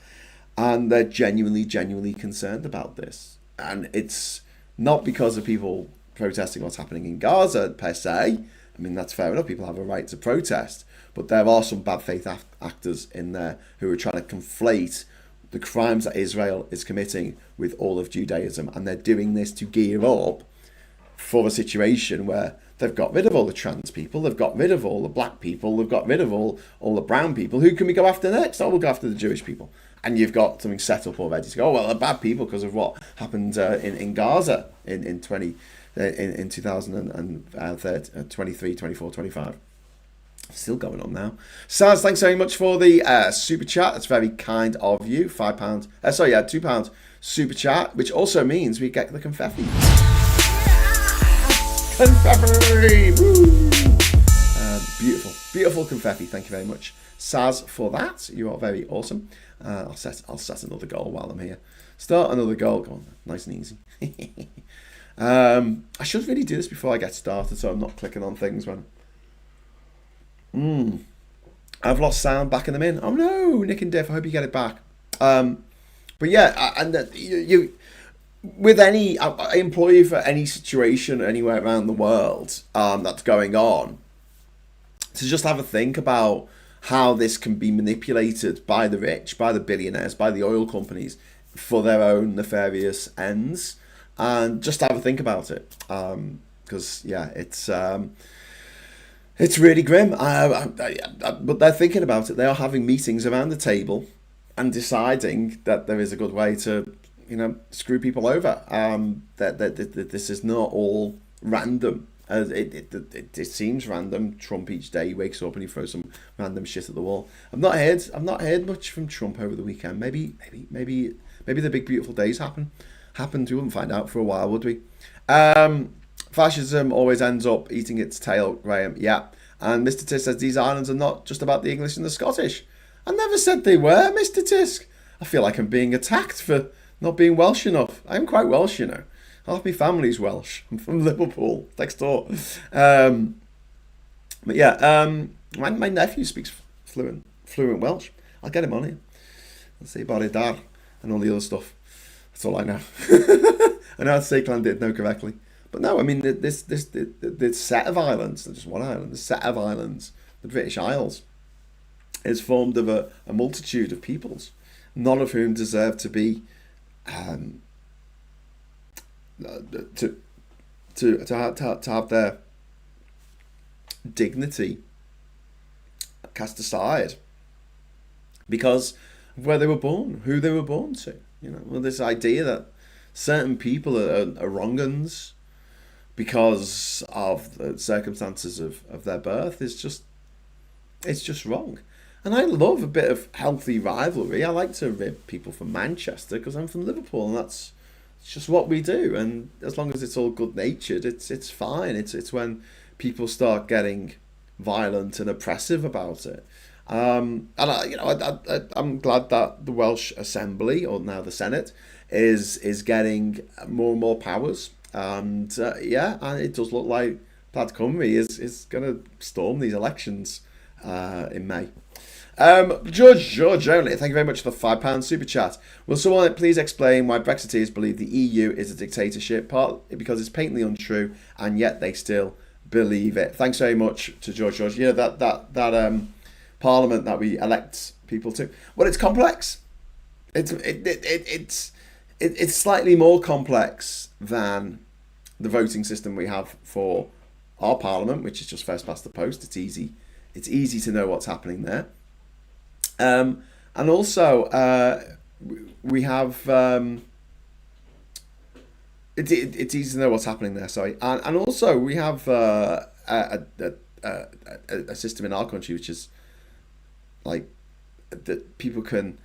and they're genuinely concerned about this. And it's not because of people protesting what's happening in Gaza per se. I mean, that's fair enough, people have a right to protest, but there are some bad faith actors in there who are trying to conflate the crimes that Israel is committing with all of Judaism, and they're doing this to gear up for a situation where they've got rid of all the trans people, they've got rid of all the black people, they've got rid of all the brown people. Who can we go after next? Oh, we'll go after the Jewish people. And you've got something set up already to go, oh, well, they're bad people because of what happened in Gaza in 2023, 24, 25. Still going on now. Saz, thanks very much for the super chat. That's very kind of you. £5. £2 super chat, which also means we get the confetti. Confetti! Woo! Beautiful confetti. Thank you very much, Saz, for that. You are very awesome. I'll set another goal while I'm here. Start another goal. Go on, nice and easy. I should really do this before I get started, so I'm not clicking on things when. I've lost sound. Backing them in. Oh no, Nick and Diff. I hope you get it back. But yeah, and you. With any employee for any situation anywhere around the world that's going on, to just have a think about how this can be manipulated by the rich, by the billionaires, by the oil companies for their own nefarious ends, and just have a think about it. Because it's really grim. But they're thinking about it. They are having meetings around the table and deciding that there is a good way to screw people over. That this is not all random. It seems random. Trump each day he wakes up and he throws some random shit at the wall. I've not heard much from Trump over the weekend. Maybe the big beautiful days happened. We wouldn't find out for a while, would we? Fascism always ends up eating its tail, Graham. Yeah. And Mr. Tisk says these islands are not just about the English and the Scottish. I never said they were, Mr. Tisk. I feel like I'm being attacked for not being Welsh enough. I'm quite Welsh, Half my family's Welsh. I'm from Liverpool, next door. But yeah, my nephew speaks fluent Welsh. I'll get him on here. I'll say Badenoch and all the other stuff. That's all I know. I know how to say Llandudno correctly. But no, I mean, this set of islands, not just one island, the set of islands, the British Isles, is formed of a multitude of peoples, none of whom deserve to be to have their dignity cast aside because of where they were born, who they were born to. This idea that certain people are wrong uns because of the circumstances of their birth is just wrong. And I love a bit of healthy rivalry. I like to rib people from Manchester because I'm from Liverpool, and it's just what we do. And as long as it's all good-natured, it's fine. It's when people start getting violent and oppressive about it. And I'm glad that the Welsh Assembly, or now the Senate, is getting more and more powers. And and it does look like Plaid Cymru is going to storm these elections in May. George only, thank you very much for the £5 super chat. Will someone please explain why Brexiteers believe the EU is a dictatorship? Partly because it's patently untrue, and yet they still believe it. Thanks very much to George. That Parliament that we elect people to. Well, it's complex. It's slightly more complex than the voting system we have for our Parliament, which is just first past the post. It's easy to know what's happening there. And also, we have it's easy to know what's happening there. Sorry, and also we have a system in our country which is like that people can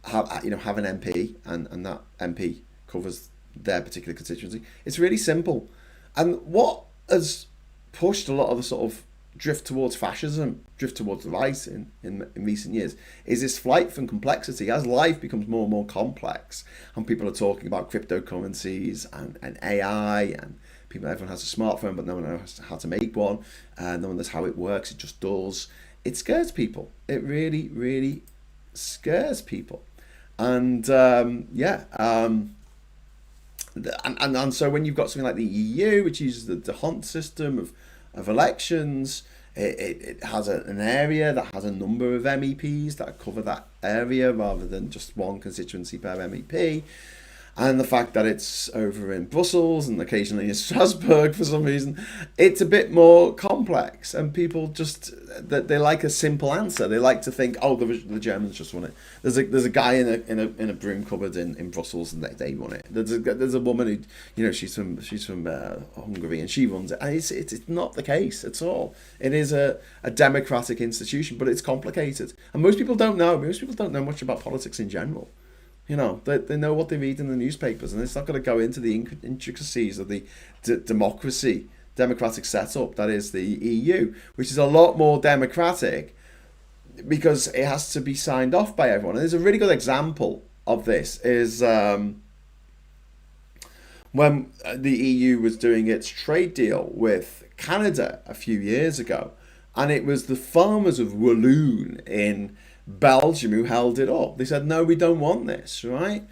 have an MP, and that MP covers their particular constituency. It's really simple, and what has pushed a lot of the sort of drift towards fascism, drift towards the right in recent years, is this flight from complexity. As life becomes more and more complex, and people are talking about cryptocurrencies and AI, and everyone has a smartphone, but no one knows how to make one, no one knows how it works, it just does. It scares people. It really, really scares people. And and so when you've got something like the EU, which uses the hunt system of elections, it has an area that has a number of MEPs that cover that area rather than just one constituency per MEP. And the fact that it's over in Brussels and occasionally in Strasbourg for some reason, it's a bit more complex. And people just, they like a simple answer. They like to think, oh, the Germans just won it. There's a guy in a broom cupboard in Brussels, and they won it. There's a woman who, she's from Hungary, and she runs it. And it's not the case at all. It is a democratic institution, but it's complicated. And most people don't know. Most people don't know much about politics in general. They know what they read in the newspapers, and it's not going to go into the intricacies of the democratic setup that is the EU, which is a lot more democratic because it has to be signed off by everyone. And there's a really good example of this is when the EU was doing its trade deal with Canada a few years ago, and it was the farmers of Walloon in Belgium who held it up. They said, no, we don't want this, right?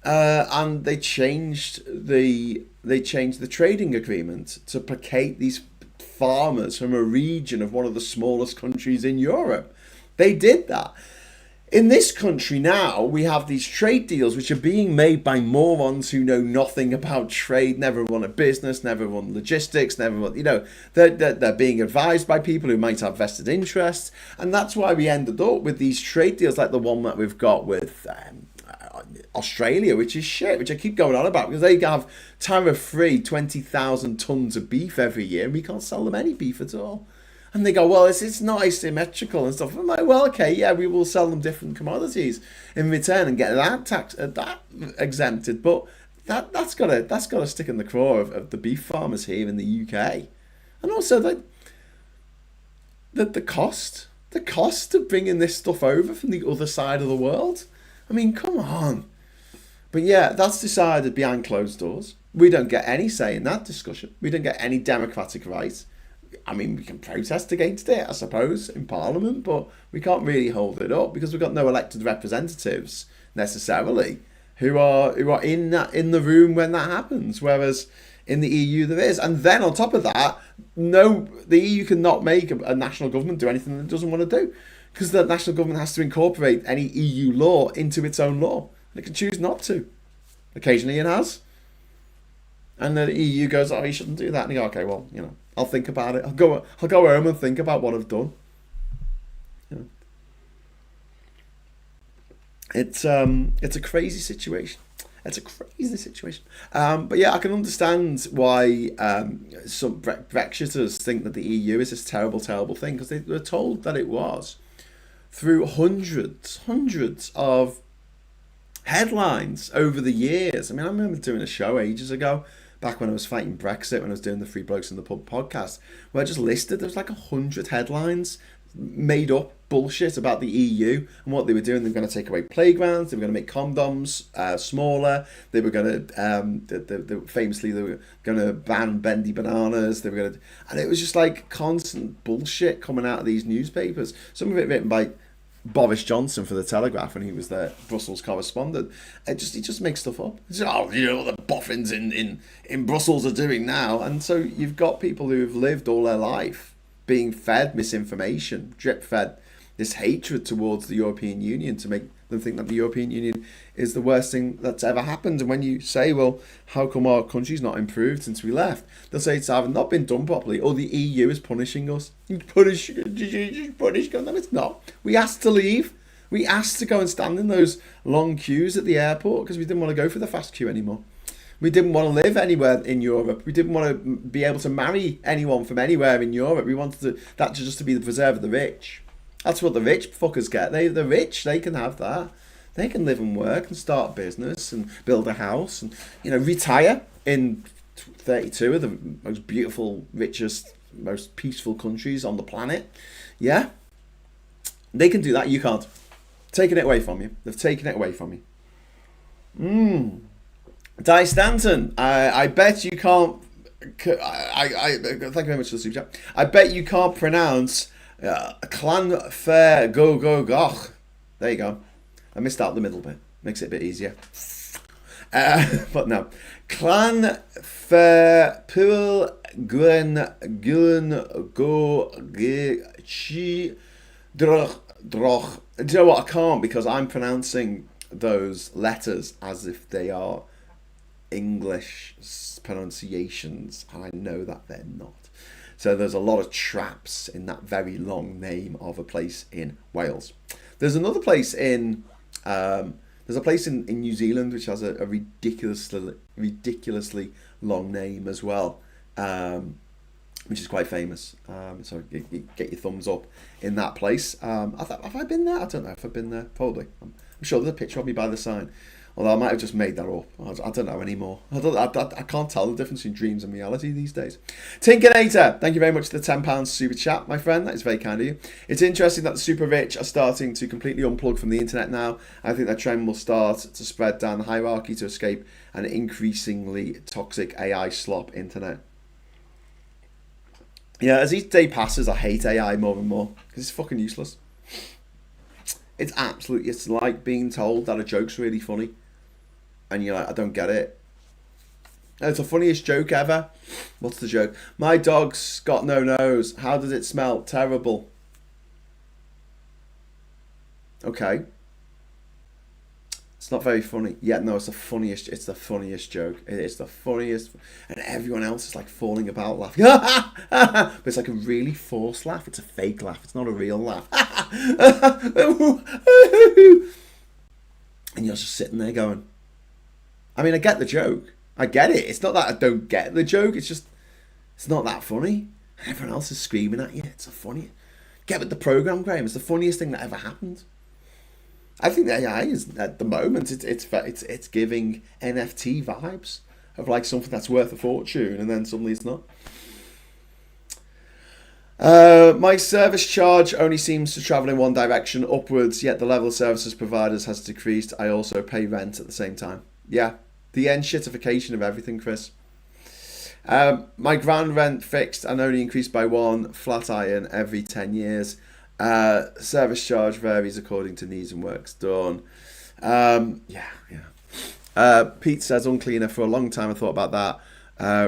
And they changed the trading agreement to placate these farmers from a region of one of the smallest countries in Europe. They did that. In this country now, we have these trade deals which are being made by morons who know nothing about trade, never run a business, never run logistics, never run, they're being advised by people who might have vested interests. And that's why we ended up with these trade deals like the one that we've got with Australia, which is shit, which I keep going on about, because they have tariff-free 20,000 tons of beef every year, and we can't sell them any beef at all. And they go, well, it's not asymmetrical and stuff. I'm like, well, okay, yeah, we will sell them different commodities in return and get that exempted. But that's got to stick in the craw of the beef farmers here in the UK. And also the cost of bringing this stuff over from the other side of the world. I mean, come on. But yeah, that's decided behind closed doors. We don't get any say in that discussion. We don't get any democratic right. I mean, we can protest against it, I suppose, in Parliament, but we can't really hold it up because we've got no elected representatives necessarily who are in the room when that happens. Whereas in the EU there is, and then on top of that, no, the EU cannot make a national government do anything that it doesn't want to do, because the national government has to incorporate any EU law into its own law, and it can choose not to. Occasionally it has. And the EU goes, oh, you shouldn't do that. And you go, okay, well, I'll think about it. I'll go home and think about what I've done. It's a crazy situation. It's a crazy situation. But yeah, I can understand why some Brexiters think that the EU is this terrible, terrible thing, because they were told that it was through hundreds of headlines over the years. I mean, I remember doing a show ages ago, back when I was fighting Brexit, when I was doing the Three Blokes in the Pub podcast, where I just listed, there was like 100 headlines, made up bullshit about the EU and what they were doing. They were going to take away playgrounds, they were going to make condoms smaller, they were going to, famously, they were going to ban bendy bananas, they were going to, and it was just like constant bullshit coming out of these newspapers. Some of it written by Boris Johnson for the Telegraph when he was the Brussels correspondent. He just makes stuff up. It's, what the boffins in Brussels are doing now. And so you've got people who have lived all their life being fed misinformation, drip fed this hatred towards the European Union to make them think that the European Union is the worst thing that's ever happened. And when you say, well, how come our country's not improved since we left? They'll say it's either not been done properly or the EU is punishing us. Punish us. No, it's not. We asked to leave. We asked to go and stand in those long queues at the airport because we didn't want to go for the fast queue anymore. We didn't want to live anywhere in Europe. We didn't want to be able to marry anyone from anywhere in Europe. We wanted that just to be the preserve of the rich. That's what the rich fuckers get. The rich, they can have that. They can live and work and start a business and build a house and, retire in 32 of the most beautiful, richest, most peaceful countries on the planet. Yeah? They can do that. You can't. Taking it away from you. They've taken it away from you. Di Stanton, I bet you can't. Thank you very much for the super chat. I bet you can't pronounce Clan Fair Go Go Goch. There you go. I missed out the middle bit. Makes it a bit easier. But no. Clan Fair Pool Gwen Gun Go Chi Droch. Do you know what? I can't because I'm pronouncing those letters as if they are English pronunciations, and I know that they're not. So there's a lot of traps in that very long name of a place in Wales. There's another place in there's a place in New Zealand which has a ridiculously long name as well, which is quite famous. So get your thumbs up in that place. Have I been there? I don't know if I've been there. Probably. I'm sure there's a picture of me by the sign. Although I might have just made that up. I don't know anymore. I can't tell the difference between dreams and reality these days. Tinkinator, thank you very much for the £10 super chat, my friend. That is very kind of you. It's interesting that the super rich are starting to completely unplug from the internet now. I think that trend will start to spread down the hierarchy to escape an increasingly toxic AI slop internet. Yeah, as each day passes, I hate AI more and more because it's fucking useless. It's like being told that a joke's really funny. And you're like, I don't get it. It's the funniest joke ever. What's the joke? My dog's got no nose. How does it smell? Terrible. Okay. It's not very funny. Yeah, no, it's the funniest joke. It is the funniest. And everyone else is like falling about laughing. But it's like a really forced laugh. It's a fake laugh. It's not a real laugh. And you're just sitting there going, I mean, I get the joke. I get it. It's not that I don't get the joke. It's just, it's not that funny. And everyone else is screaming at you. It's a funny. Get with the program, Graham. It's the funniest thing that ever happened. I think the AI is, at the moment, it's giving NFT vibes of like something that's worth a fortune, and then suddenly it's not. My service charge only seems to travel in one direction, upwards, yet the level of services providers has decreased. I also pay rent at the same time. Yeah, the end shitification of everything, Chris. My ground rent fixed and only increased by one flat iron every 10 years. Service charge varies according to needs and works done. Pete says uncleaner for a long time. I thought about that.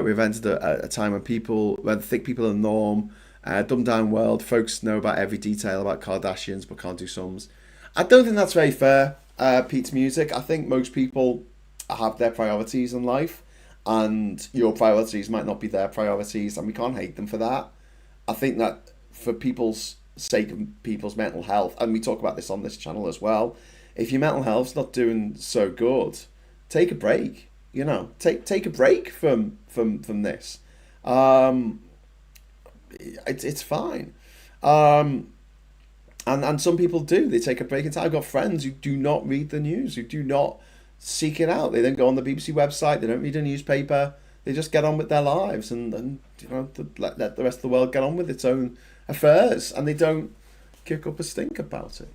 We've entered a time when thick people are the norm. Dumbed down world. Folks know about every detail about Kardashians but can't do sums. I don't think that's very fair, Pete's music. I think most people have their priorities in life, and your priorities might not be their priorities, and we can't hate them for that. I think that for people's sake of people's mental health, and we talk about this on this channel as well, if your mental health's not doing so good, take a break. Take a break from this. It's fine. And some people do. They take a break in time. I've got friends who do not read the news, who do not seek it out. They don't go on the BBC website. They don't read a newspaper. They just get on with their lives and let the rest of the world get on with its own affairs, and they don't kick up a stink about it.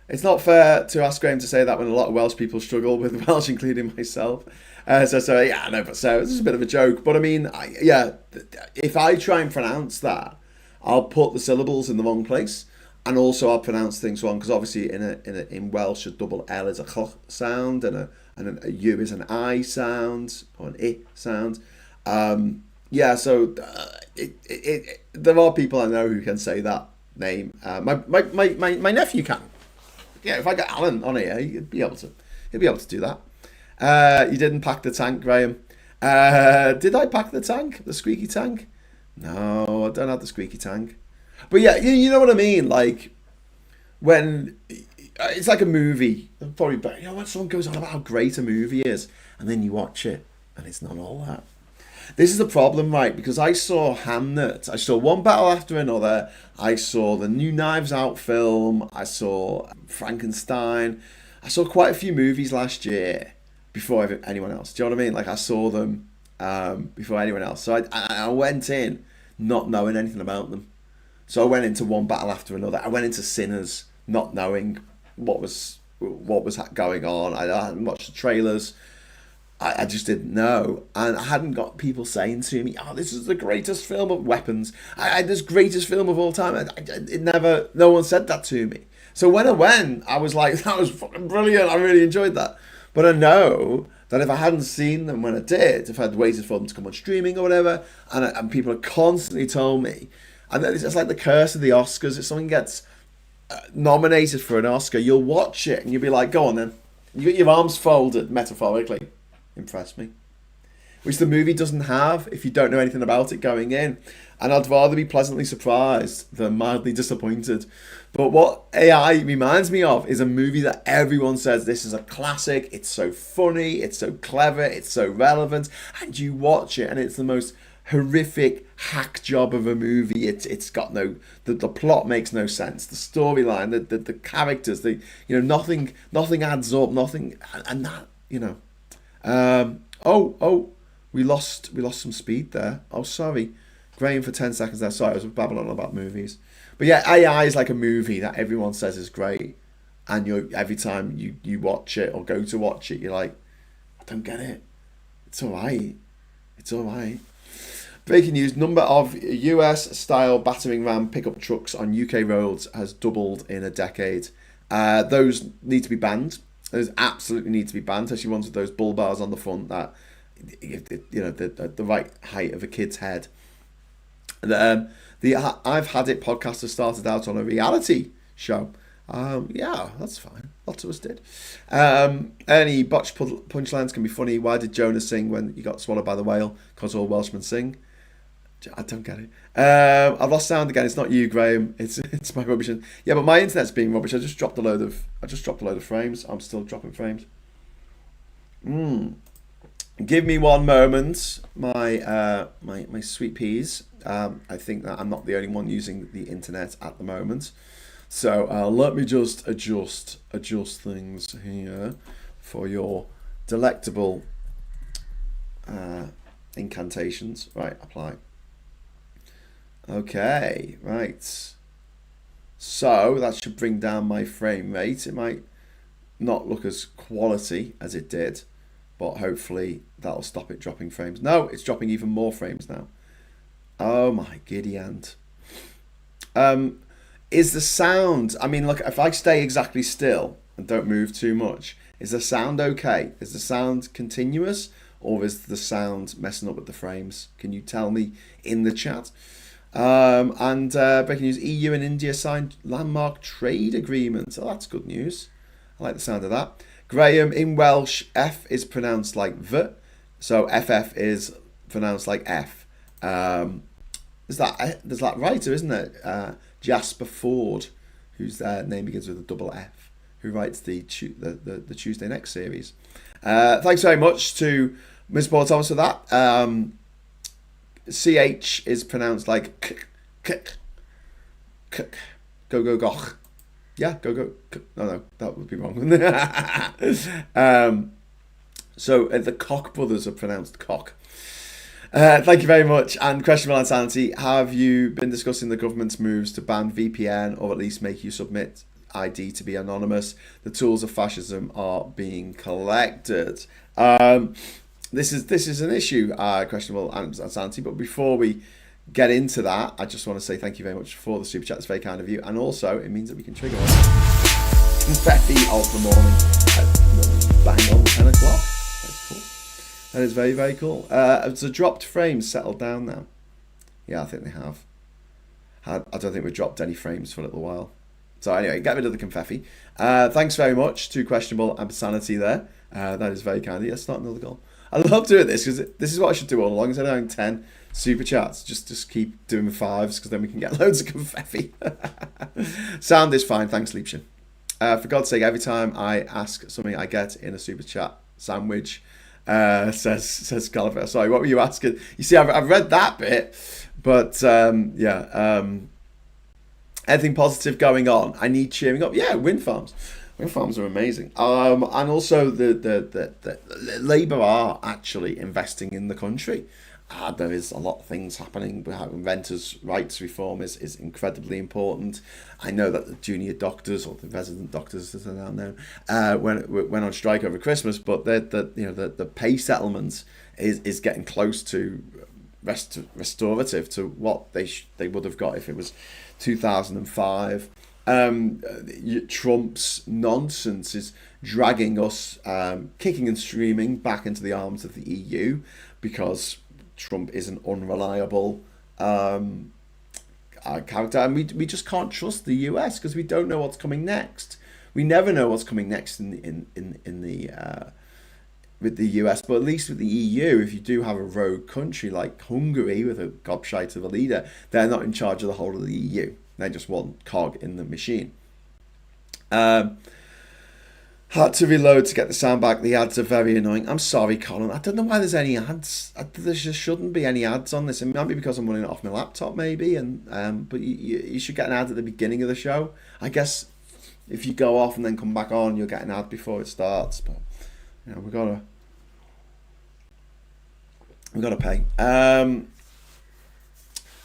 It's not fair to ask Graham to say that when a lot of Welsh people struggle with Welsh, including myself. So yeah, I know, but so this is a bit of a joke. But I mean, if I try and pronounce that, I'll put the syllables in the wrong place, and also I'll pronounce things wrong, because obviously in Welsh a double L is a ch sound, and a U is an I sound or an I sound. So there are people I know who can say that name. My nephew can. Yeah, if I get Alan on here, he'll be able to do that. You didn't pack the tank, Graham. Did I pack the tank? The squeaky tank? No, I don't have the squeaky tank. But yeah, you know what I mean? Like, when it's like a movie, probably, but when someone goes on about how great a movie is, and then you watch it, and it's not all that. This is the problem, right? Because I saw Hamnet, I saw One Battle After Another, I saw the new Knives Out film, I saw Frankenstein, I saw quite a few movies last year before anyone else. Do you know what I mean? Like, I saw them before anyone else. So I went in not knowing anything about them. So I went into One Battle After Another. I went into Sinners not knowing what was going on. I hadn't watched the trailers. I just didn't know, and I hadn't got people saying to me, "Oh, this is the greatest film of weapons. This greatest film of all time." No one said that to me. So when I went, I was like, "That was fucking brilliant. I really enjoyed that." But I know that if I hadn't seen them when I did, if I'd waited for them to come on streaming or whatever, and people had constantly told me, and then it's just like the curse of the Oscars. If something gets nominated for an Oscar, you'll watch it and you'll be like, "Go on then." You get your arms folded, metaphorically. Impress me. Which the movie doesn't have if you don't know anything about it going in. And I'd rather be pleasantly surprised than mildly disappointed. But what AI reminds me of is a movie that everyone says this is a classic, it's so funny, it's so clever, it's so relevant, and you watch it and it's the most horrific hack job of a movie. It's got the plot makes no sense, the storyline, the characters, nothing adds up, nothing, and that, we lost some speed there. Oh, sorry. Graham for 10 seconds there. Sorry, I was babbling on about movies. But yeah, AI is like a movie that everyone says is great. And every time you watch it or go to watch it, you're like, I don't get it. It's all right. It's all right. Breaking news, number of US-style battering ram pickup trucks on UK roads has doubled in a decade. Those need to be banned. Those absolutely need to be banned, especially ones with those bull bars on the front that, the right height of a kid's head. The I've Had It podcast has started out on a reality show. Yeah, that's fine. Lots of us did. Any botched punchlines can be funny. Why did Jonah sing when he got swallowed by the whale? Because all Welshmen sing. I don't get it. I've lost sound again. It's not you, Graham. It's my rubbish. Yeah, but my internet's being rubbish. I just dropped a load of frames. I'm still dropping frames. Give me one moment, my sweet peas. I think that I'm not the only one using the internet at the moment. So let me just adjust things here for your delectable incantations. Right, apply. Okay, right. So that should bring down my frame rate. It might not look as quality as it did, but hopefully that'll stop it dropping frames. No, it's dropping even more frames now. Oh my giddy aunt. Is the sound, I mean, look, if I stay exactly still and don't move too much, is the sound okay? Is the sound continuous, or is the sound messing up with the frames? Can you tell me in the chat? And breaking news, EU and India signed landmark trade agreements. Oh, that's good news. I like the sound of that. Graham, in Welsh, F is pronounced like V, so FF is pronounced like F. There's that writer, isn't it? Jasper Ford, whose name begins with a double F, who writes the Tuesday Next series. Thanks very much to Ms. Paul Thomas for that. CH is pronounced like k. Go goch. Yeah, go. No, that would be wrong. So the Koch brothers are pronounced cock. Thank you very much. And questionable insanity. Have you been discussing the government's moves to ban VPN or at least make you submit ID to be anonymous? The tools of fascism are being collected. This is an issue, questionable insanity. But before we get into that, I just want to say thank you very much for the super chat. It's very kind of you, and also it means that we can trigger confetti of the morning bang on 10 o'clock. That's cool. That is very, very cool. Has the dropped frames settled down now? Yeah, I think they have. I don't think we've dropped any frames for a little while. So anyway, get rid of the confetti. Thanks very much to questionable insanity there. That is very kind of you. Let's start another goal. I love doing this because this is what I should do all along. Instead of having 10 super chats. Just keep doing fives because then we can get loads of confetti. Sound is fine, thanks, Liebchen. For God's sake, every time I ask something, I get in a super chat sandwich. Says Gulliver. Sorry, what were you asking? You see, I've read that bit, but anything positive going on? I need cheering up. Yeah, wind farms. Wind farms are amazing. And also the Labour are actually investing in the country. There is a lot of things happening. Renters' rights reform is incredibly important. I know that the junior doctors, or the resident doctors as they're now known, went on strike over Christmas, but the pay settlement is getting close to restorative to what they would have got if it was 2005. Trump's nonsense is dragging us kicking and screaming back into the arms of the EU because Trump is an unreliable character, and we just can't trust the US because we don't know what's coming next. We never know what's coming next in the with the US, but at least with the EU, if you do have a rogue country like Hungary with a gobshite of a leader, they're not in charge of the whole of the EU. They're just one cog in the machine. Had to reload to get the sound back. The ads are very annoying. I'm sorry, Colin. I don't know why there's any ads. There just shouldn't be any ads on this. It might be because I'm running it off my laptop, maybe. But you should get an ad at the beginning of the show. I guess if you go off and then come back on, you'll get an ad before it starts. But we gotta pay.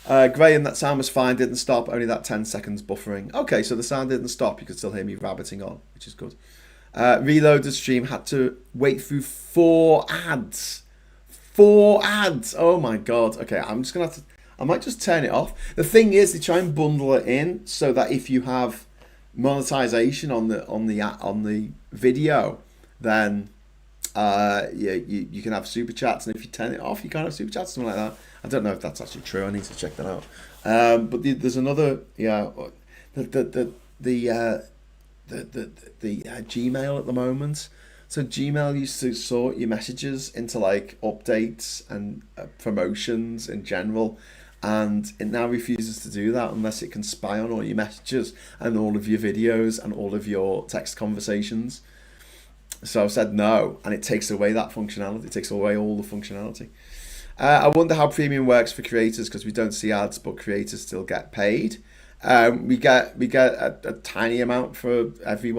Graham, that sound was fine. Didn't stop. Only that 10 seconds buffering. Okay, so the sound didn't stop. You could still hear me rabbiting on, which is good. Reload the stream, had to wait through 4 ads. 4 ads. Oh my god. Okay, I'm just gonna have to. I might just turn it off. The thing is, they try and bundle it in so that if you have monetization on the video, then you can have super chats, and if you turn it off, you can't have super chats, something like that. I don't know if that's actually true. I need to check that out. But there's another. The Gmail at the moment. So Gmail used to sort your messages into like updates and promotions in general, and it now refuses to do that unless it can spy on all your messages and all of your videos and all of your text conversations. So I've said no, and it takes away that functionality. It takes away all the functionality. I wonder how premium works for creators because we don't see ads, but creators still get paid. We get a tiny amount for every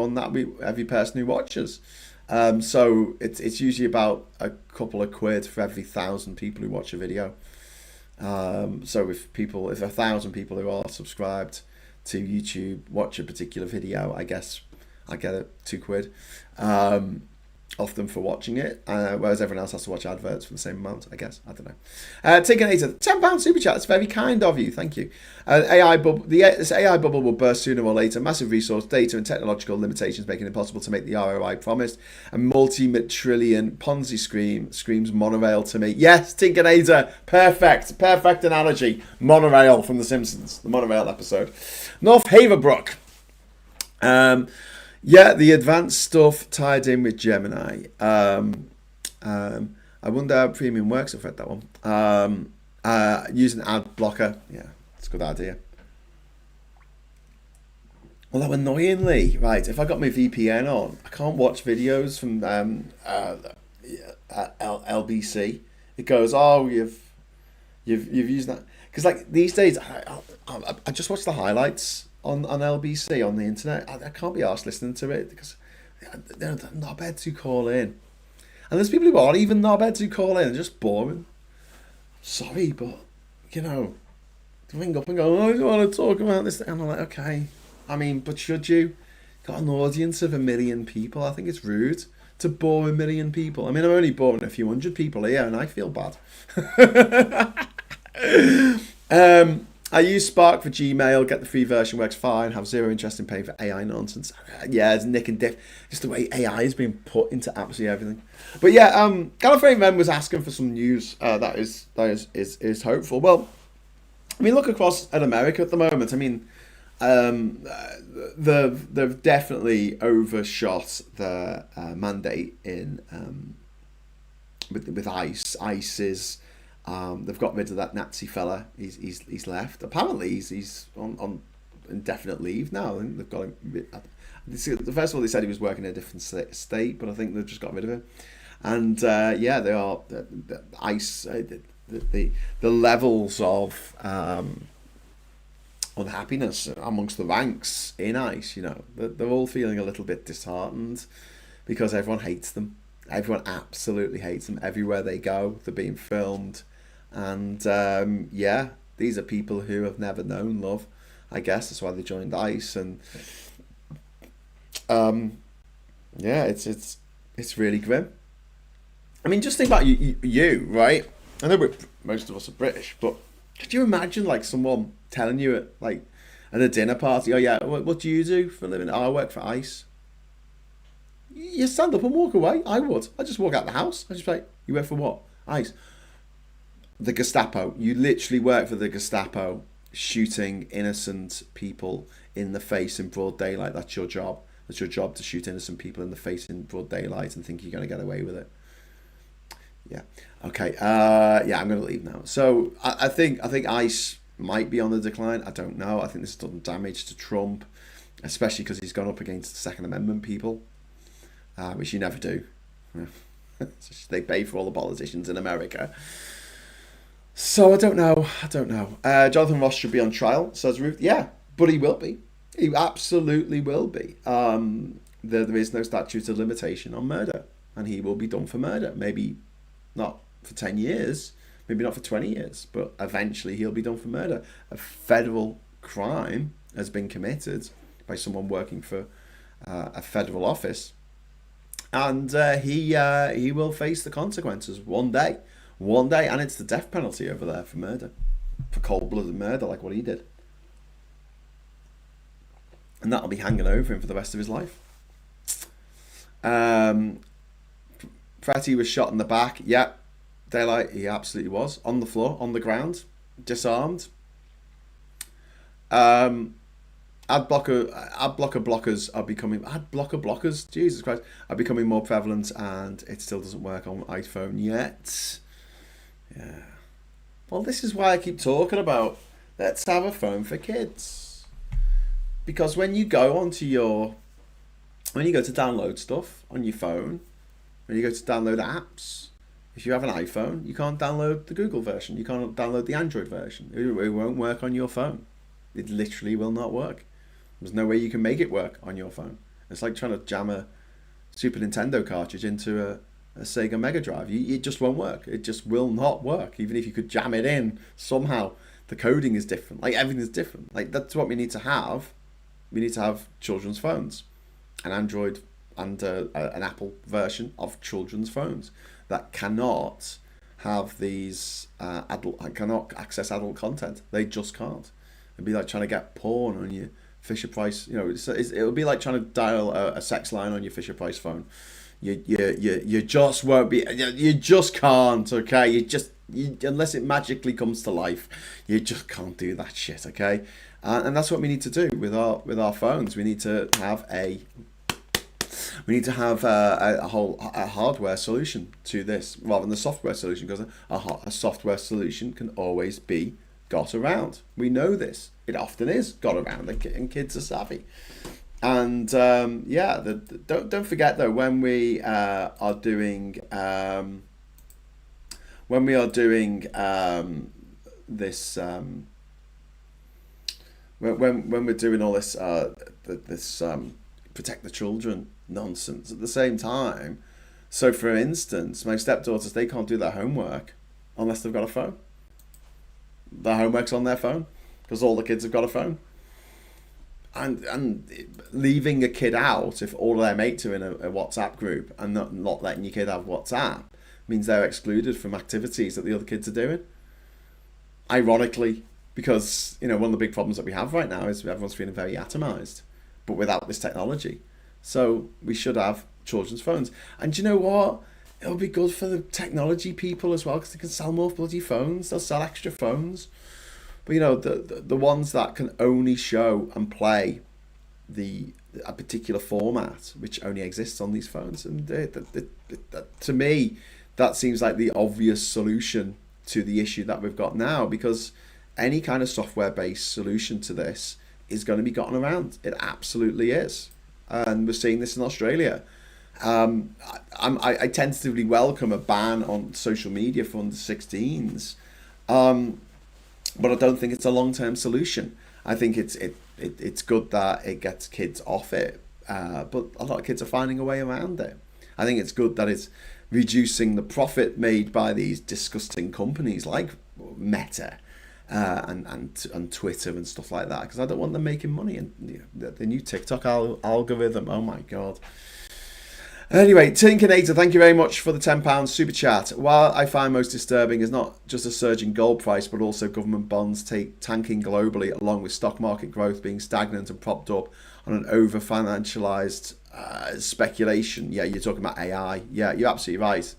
person who watches. So it's usually about a couple of quid for every 1,000 people who watch a video. So if 1,000 people who are subscribed to YouTube watch a particular video, I guess I get 2 quid off them for watching it, whereas everyone else has to watch adverts for the same amount, I guess. I don't know. Tickinator, £10 super chat. That's very kind of you. Thank you. This AI bubble will burst sooner or later. Massive resource, data, and technological limitations making it impossible to make the ROI promised. A multi-trillion Ponzi screams monorail to me. Yes, Tinkinator, perfect analogy. Monorail from The Simpsons, the monorail episode. North Haverbrook. Yeah, the advanced stuff tied in with Gemini. I wonder how premium works. I've read that one. Using ad blocker. Yeah, it's a good idea. Although annoyingly, right, if I got my VPN on, I can't watch videos from LBC. It goes, oh, you've used that. Because like these days, I just watch the highlights on LBC on the internet. I can't be arsed listening to it because they're not bad to call in. And there's people who aren't even not bad to call in. They're just boring. Sorry, but, ring up and go, oh, I don't want to talk about this. And I'm like, okay. I mean, but should you? Got an audience of 1 million people. I think it's rude to bore 1 million people. I mean, I'm only boring a few hundred people here and I feel bad. I use Spark for Gmail, get the free version, works fine, have zero interest in paying for AI nonsense. Yeah, it's Nick and Diff. Just the way AI is being put into absolutely everything. But yeah, Gallifrey was asking for some news that is hopeful. Well, I mean, look across at America at the moment. I mean, they've definitely overshot their mandate in with ICE. ICE is They've got rid of that Nazi fella. He's left. Apparently he's on indefinite leave now. I think they've got him. First of all, they said he was working in a different state, but I think they've just got rid of him. And yeah, they are the ICE. The levels of unhappiness amongst the ranks in ICE. You know, they're all feeling a little bit disheartened because everyone hates them. Everyone absolutely hates them. Everywhere they go, they're being filmed. And yeah, these are people who have never known love. I guess that's why they joined ICE. And yeah, it's really grim. I mean, just think about you, right? I know most of us are British, but could you imagine like someone telling you at a dinner party, oh yeah, what do you do for a living? Oh, I work for ICE. You stand up and walk away. I would. I'd just walk out the house. I'd just be like, you work for what? ICE. The Gestapo. You literally work for the Gestapo, shooting innocent people in the face in broad daylight. That's your job. That's your job, to shoot innocent people in the face in broad daylight and think you're going to get away with it. Yeah. Okay. Yeah, I'm going to leave now. So I think ICE might be on the decline. I don't know. I think this has done damage to Trump, especially because he's gone up against the Second Amendment people, which you never do. They pay for all the politicians in America. So I don't know. Jonathan Ross should be on trial, says Ruth. Yeah, but he will be. He absolutely will be. There is no statute of limitation on murder, and he will be done for murder. Maybe not for 10 years, maybe not for 20 years, but eventually he'll be done for murder. A federal crime has been committed by someone working for a federal office, and he will face the consequences one day, and it's the death penalty over there for murder, for cold-blooded murder like what he did. And that'll be hanging over him for the rest of his life. Pretty was shot in the back. Yep. Daylight, he absolutely was. On the floor, on the ground, disarmed. Ad blocker blockers are becoming... Jesus Christ, are becoming more prevalent, and it still doesn't work on iPhone yet. Yeah. Well, this is why I keep talking about let's have a phone for kids. Because when you go to download stuff on your phone, when you go to download apps, if you have an iPhone, you can't download the Google version. You can't download the Android version. It won't work on your phone. It literally will not work. There's no way you can make it work on your phone. It's like trying to jam a Super Nintendo cartridge into a Sega Mega Drive. It just won't work. It just will not work. Even if you could jam it in somehow, the coding is different. Like everything is different. Like that's what we need to have. We need to have children's phones, an Android and an Apple version of children's phones that cannot have these cannot access adult content. They just can't. It'd be like trying to get porn on your Fisher Price. You know, it would be like trying to dial a sex line on your Fisher Price phone. You just won't be. You just can't. Okay, unless it magically comes to life, you just can't do that shit. Okay, and that's what we need to do with our phones. We need to have a hardware solution to this rather than a software solution, because a software solution can always be got around. We know this. It often is got around, and kids are savvy. And don't forget though, when we are doing this when we're doing all this protect the children nonsense at the same time. So for instance, my stepdaughters, they can't do their homework unless they've got a phone. Their homework's on their phone because all the kids have got a phone. And leaving a kid out, if all of their mates are in a WhatsApp group and not letting your kid have WhatsApp, means they're excluded from activities that the other kids are doing. Ironically, because one of the big problems that we have right now is everyone's feeling very atomized, but without this technology. So we should have children's phones. And do you know what? It'll be good for the technology people as well, because they can sell more bloody phones. They'll sell extra phones. But the ones that can only show and play a particular format which only exists on these phones, and to me that seems like the obvious solution to the issue that we've got now, because any kind of software-based solution to this is going to be gotten around. It absolutely is. And we're seeing this in Australia. I tentatively welcome a ban on social media for under 16s, but I don't think it's a long-term solution. I think it's good that it gets kids off it, but a lot of kids are finding a way around it. I think it's good that it's reducing the profit made by these disgusting companies like Meta and Twitter and stuff like that, because I don't want them making money. And the new TikTok algorithm, oh my god. Anyway, Tinkinator, thank you very much for the £10 super chat. What I find most disturbing is not just a surge in gold price, but also government bonds tanking globally, along with stock market growth being stagnant and propped up on an over-financialized speculation. Yeah, you're talking about AI. Yeah, you're absolutely right.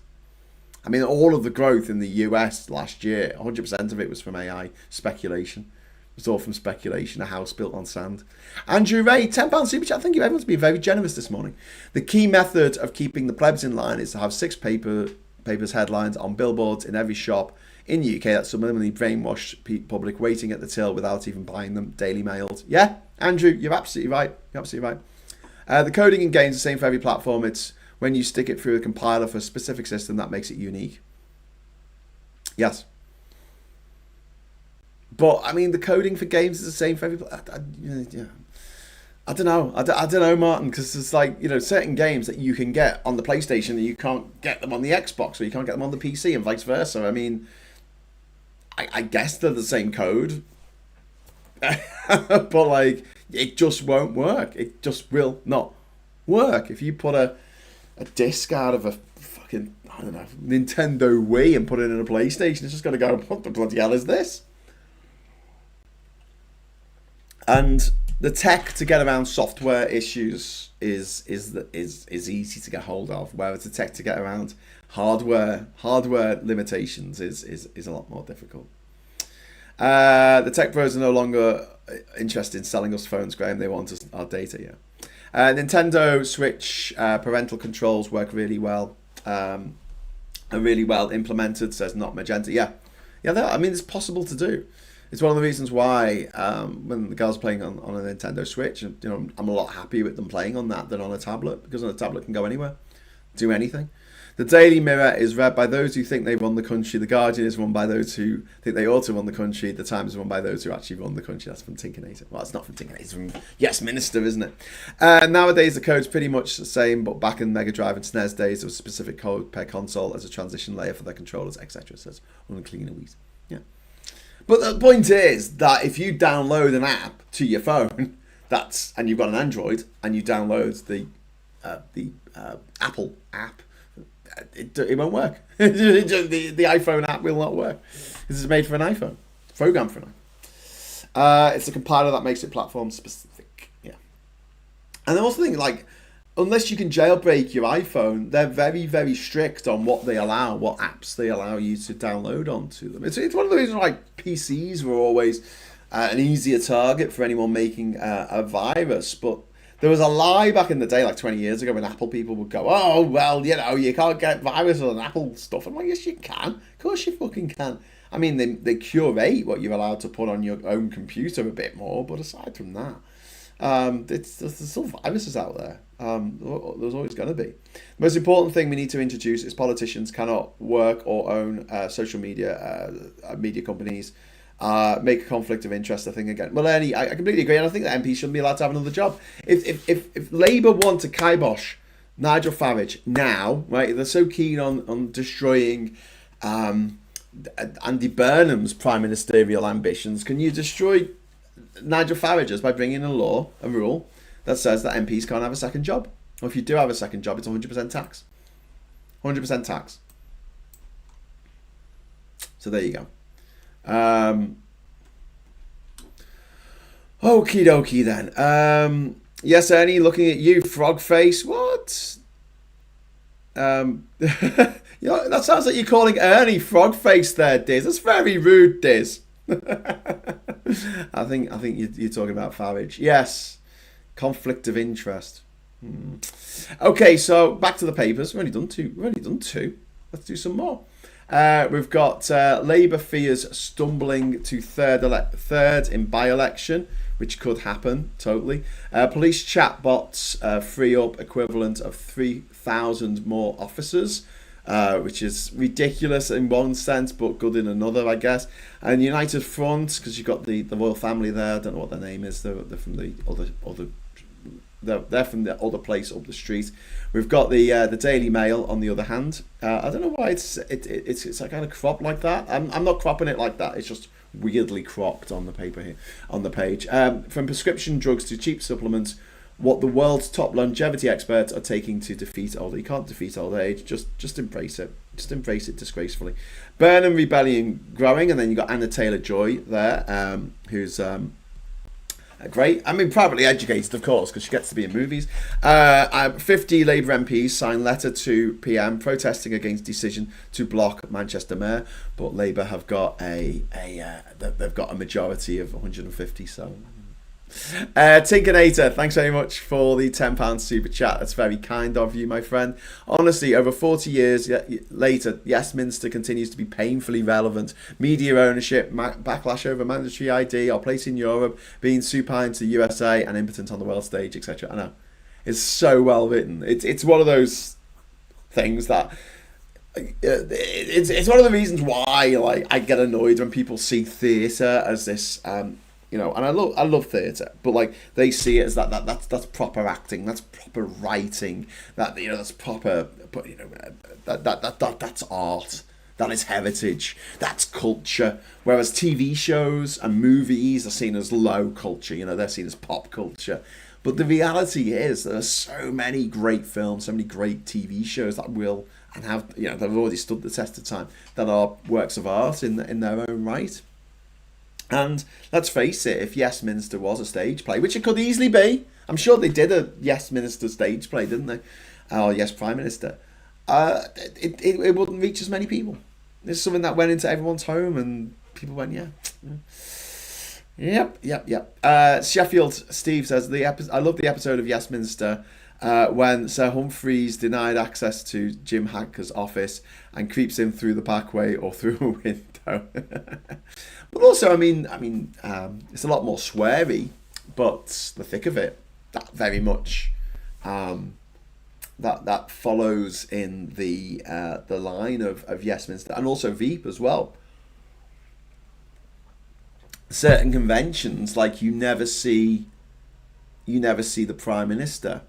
I mean, all of the growth in the US last year, 100% of it was from AI speculation. It's all from speculation, a house built on sand. Andrew Ray, £10 super chat. Thank you. Everyone's been very generous this morning. The key method of keeping the plebs in line is to have 6 papers headlines on billboards in every shop in the UK that subliminally brainwash public waiting at the till without even buying them. Daily Mailed. Yeah, Andrew, you're absolutely right. You're absolutely right. The coding in games is the same for every platform. It's when you stick it through a compiler for a specific system that makes it unique. Yes. But I mean, the coding for games is the same for every. I don't know. I don't know, Martin, because it's like, you know, certain games that you can get on the PlayStation and you can't get them on the Xbox, or you can't get them on the PC, and vice versa. I mean, I guess they're the same code, but like, it just won't work. It just will not work. If you put a disc out of a fucking, I don't know, Nintendo Wii and put it in a PlayStation, it's just going to go, what the bloody hell is this? And the tech to get around software issues is easy to get hold of, whereas the tech to get around hardware limitations is a lot more difficult. The tech pros are no longer interested in selling us phones, Graham. They want our data, yeah. Nintendo Switch parental controls work really well, are really well implemented, says Not Magenta. Yeah, I mean, it's possible to do. It's one of the reasons why when the girls playing on a Nintendo Switch, you know, I'm a lot happier with them playing on that than on a tablet, because on a tablet can go anywhere, do anything. The Daily Mirror is read by those who think they run the country. The Guardian is run by those who think they ought to run the country. The Times is run by those who actually run the country. That's from Tinkinator. Well, it's not from Tinkinator. It's from Yes Minister, isn't it? Nowadays, the code's pretty much the same, but back in Mega Drive and SNES days, there was specific code per console as a transition layer for their controllers, etc. Says Unclean Louise. Yeah. But the point is that if you download an app to your phone, and you've got an Android, and you download the Apple app, it won't work. the iPhone app will not work. This is made for an iPhone, programmed for an iPhone. It's a compiler that makes it platform specific. Yeah. And I also think, like, unless you can jailbreak your iPhone, they're very, very strict on what apps they allow you to download onto them. It's one of the reasons why PCs were always an easier target for anyone making a virus. But there was a lie back in the day, like 20 years ago, when Apple people would go, oh, well, you know, you can't get viruses on Apple stuff. I'm like, yes, you can. Of course you fucking can. I mean, they curate what you're allowed to put on your own computer a bit more, but aside from that, there's still viruses out there. There's always going to be. The most important thing we need to introduce is politicians cannot work or own social media companies. Make a conflict of interest a thing again. Well, Ernie, I completely agree, and I think that MPs shouldn't be allowed to have another job. If Labour want to kibosh Nigel Farage now, right? They're so keen on destroying Andy Burnham's prime ministerial ambitions. Can you destroy Nigel Farage's by bringing in a rule that says that MPs can't have a second job? Or if you do have a second job, it's 100% tax. 100% tax. So there you go. Okie dokie then. Yes, Ernie, looking at you, frog face. What? You know, that sounds like you're calling Ernie frog face there, Diz. That's very rude, Diz. I think you're talking about Farage. Yes, conflict of interest. Okay, so back to the papers. We've only done two. Let's do some more. We've got Labour fears stumbling to third in by-election, which could happen, totally. Police chatbots free up equivalent of 3,000 more officers, which is ridiculous in one sense, but good in another, I guess. And United Front, because you've got the royal family there. I don't know what their name is. They're from the other. They're from the other place up the street. We've got the Daily Mail on the other hand. I don't know why it's kind of cropped like that. I'm not cropping it like that. It's just weirdly cropped on the paper here on the page. From prescription drugs to cheap supplements, what the world's top longevity experts are taking to defeat old age. You can't defeat old age. Just embrace it. Just embrace it disgracefully. Burnham rebellion growing, and then you got Anna Taylor-Joy there, who's great. I mean, privately educated, of course, because she gets to be in movies. 50 Labour MPs signed letter to PM protesting against decision to block Manchester Mayor, but Labour have got they've got a majority of 150. So, Tinkanator, thanks very much for the £10 super chat. That's very kind of you, my friend. Honestly, over 40 years later, Westminster continues to be painfully relevant. Media ownership, backlash over mandatory ID, our place in Europe, being supine to the USA and impotent on the world stage, etc. I know. It's so well written. It's one of those things that it's one of the reasons why I get annoyed when people see theatre as this and I love theatre, but they see it as that's proper acting, that's proper writing, that's proper, but that's art, that is heritage, that's culture. Whereas TV shows and movies are seen as low culture, they're seen as pop culture. But the reality is there are so many great films, so many great TV shows that will and have that have already stood the test of time, that are works of art in their own right. And let's face it, if Yes Minister was a stage play, which it could easily be, I'm sure they did a Yes Minister stage play, didn't they? Or Yes Prime Minister. It wouldn't reach as many people. It's something that went into everyone's home and people went, yeah. Yep. Sheffield Steve says, I love the episode of Yes Minister when Sir Humphreys denied access to Jim Hacker's office and creeps in through the back way or through a window. But also, I mean, it's a lot more sweary, but the thick of it, that very much, that follows in the line of Westminster, and also Veep as well. Certain conventions, you never see the Prime Minister.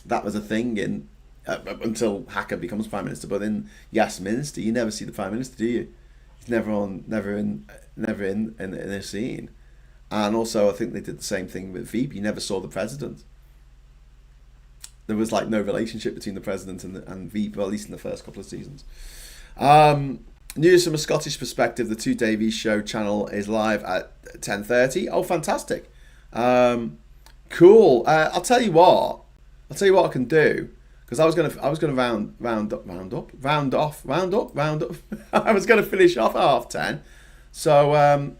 That was a thing in until Hacker becomes Prime Minister, but in Westminster, you never see the Prime Minister, do you? He's never in a scene. And also, I think they did the same thing with Veep. You never saw the president. There was no relationship between the president and Veep, well, at least in the first couple of seasons. News from a Scottish perspective: the Two Davies Show channel is live at 10:30. Oh, fantastic! Cool. I'll tell you what I can do. Because I was gonna round up. I was gonna finish off at 10:30. So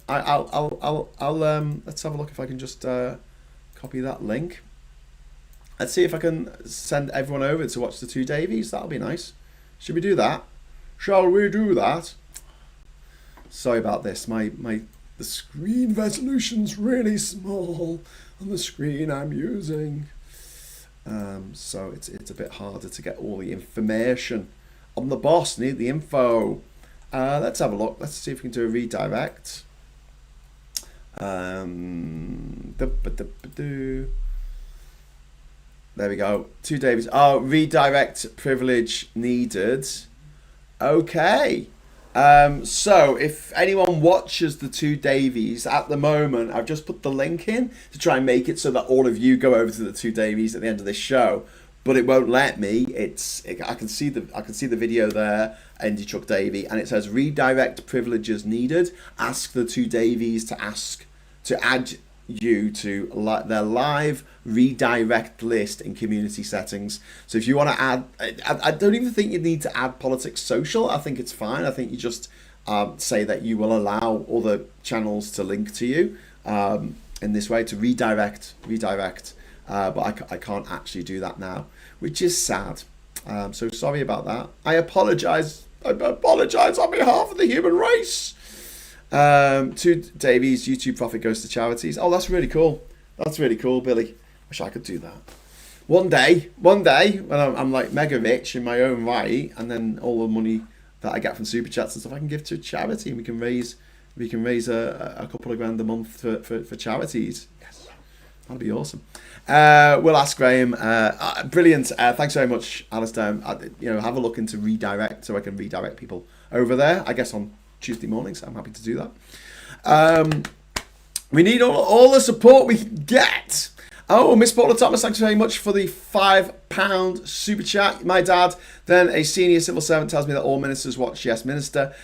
I'll let's have a look if I can just copy that link. Let's see if I can send everyone over to watch the Two Davies. That'll be nice. Should we do that? Shall we do that? Sorry about this. The screen resolution's really small on the screen I'm using. So it's a bit harder to get all the information. I'm the boss, need the info. Let's have a look. Let's see if we can do a redirect. There we go. Two Davies. Oh, redirect privilege needed. Okay. So if anyone watches the Two Davies at the moment, I've just put the link in to try and make it so that all of you go over to the Two Davies at the end of this show, but it won't let me. I can see the video there, Andy Chuck Davy, and it says redirect privileges needed. Ask the Two Davies to add you to their live redirect list in community settings. So if you want to add, I don't even think you need to add politics social. I think it's fine. I think you just say that you will allow other channels to link to you in this way, to redirect. But I can't actually do that now, which is sad. So sorry about that. I apologize I apologise on behalf of the human race. To Davies, YouTube profit goes to charities. Oh, that's really cool. That's really cool, Billy. Wish I could do that. One day, when I'm like mega rich in my own right, and then all the money that I get from super chats and stuff, I can give to a charity, and we can raise a couple of grand a month for charities. Yes, that'd be awesome. We'll ask Graham. Brilliant. Thanks very much, Alistair. Have a look into redirect, so I can redirect people over there. I guess on Tuesday mornings. I'm happy to do that. We need all the support we can get. Oh, Miss Paula Thomas, thanks very much for the £5 super chat. My dad, then a senior civil servant, tells me that all ministers watch Yes Minister.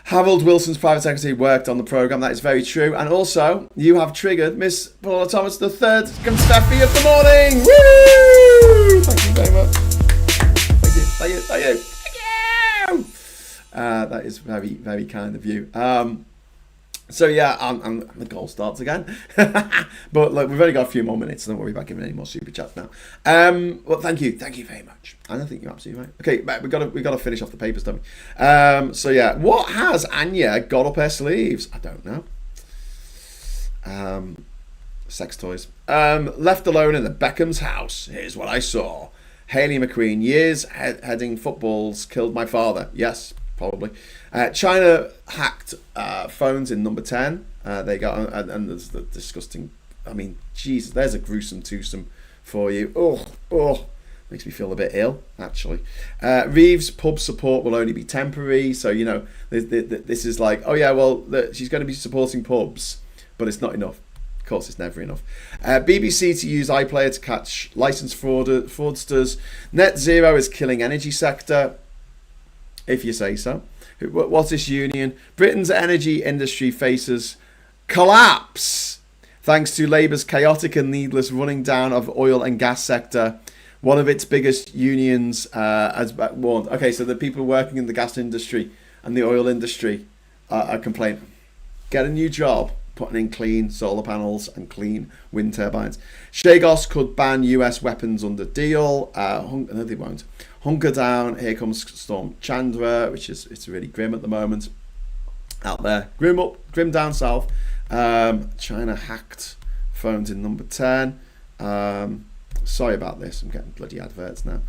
Harold Wilson's private secretary worked on the programme. That is very true. And also, you have triggered Miss Paula Thomas, the third confetti of the morning. Woo! Thank you very much. Thank you. That is very, very kind of you. So yeah, and the goal starts again. But look, we've only got a few more minutes, so don't worry about giving any more super chats now. Well, thank you very much. And I think you're absolutely right. Okay, but we got to finish off the papers, don't we? So yeah, what has Anya got up her sleeves? I don't know. Sex toys. Left alone in the Beckham's house. Here's what I saw. Hayley McQueen, years heading footballs killed my father. Yes. Probably. China hacked phones in number 10. They got, and there's the disgusting, I mean, Jesus, there's a gruesome twosome for you. Oh, makes me feel a bit ill, actually. Reeves' pub support will only be temporary. So, this is like, oh yeah, well, she's going to be supporting pubs, but it's not enough. Of course, it's never enough. BBC to use iPlayer to catch licensed fraudsters. Net zero is killing energy sector. If you say so. What's this union? Britain's energy industry faces collapse thanks to Labour's chaotic and needless running down of oil and gas sector. One of its biggest unions has warned. Okay, so the people working in the gas industry and the oil industry are complaining. Get a new job, putting in clean solar panels and clean wind turbines. Chagos could ban US weapons under deal. No, they won't. Hunker down. Here comes Storm Chandra, which is it's really grim at the moment out there. Grim down south. China hacked phones in number 10. Sorry about this. I'm getting bloody adverts now.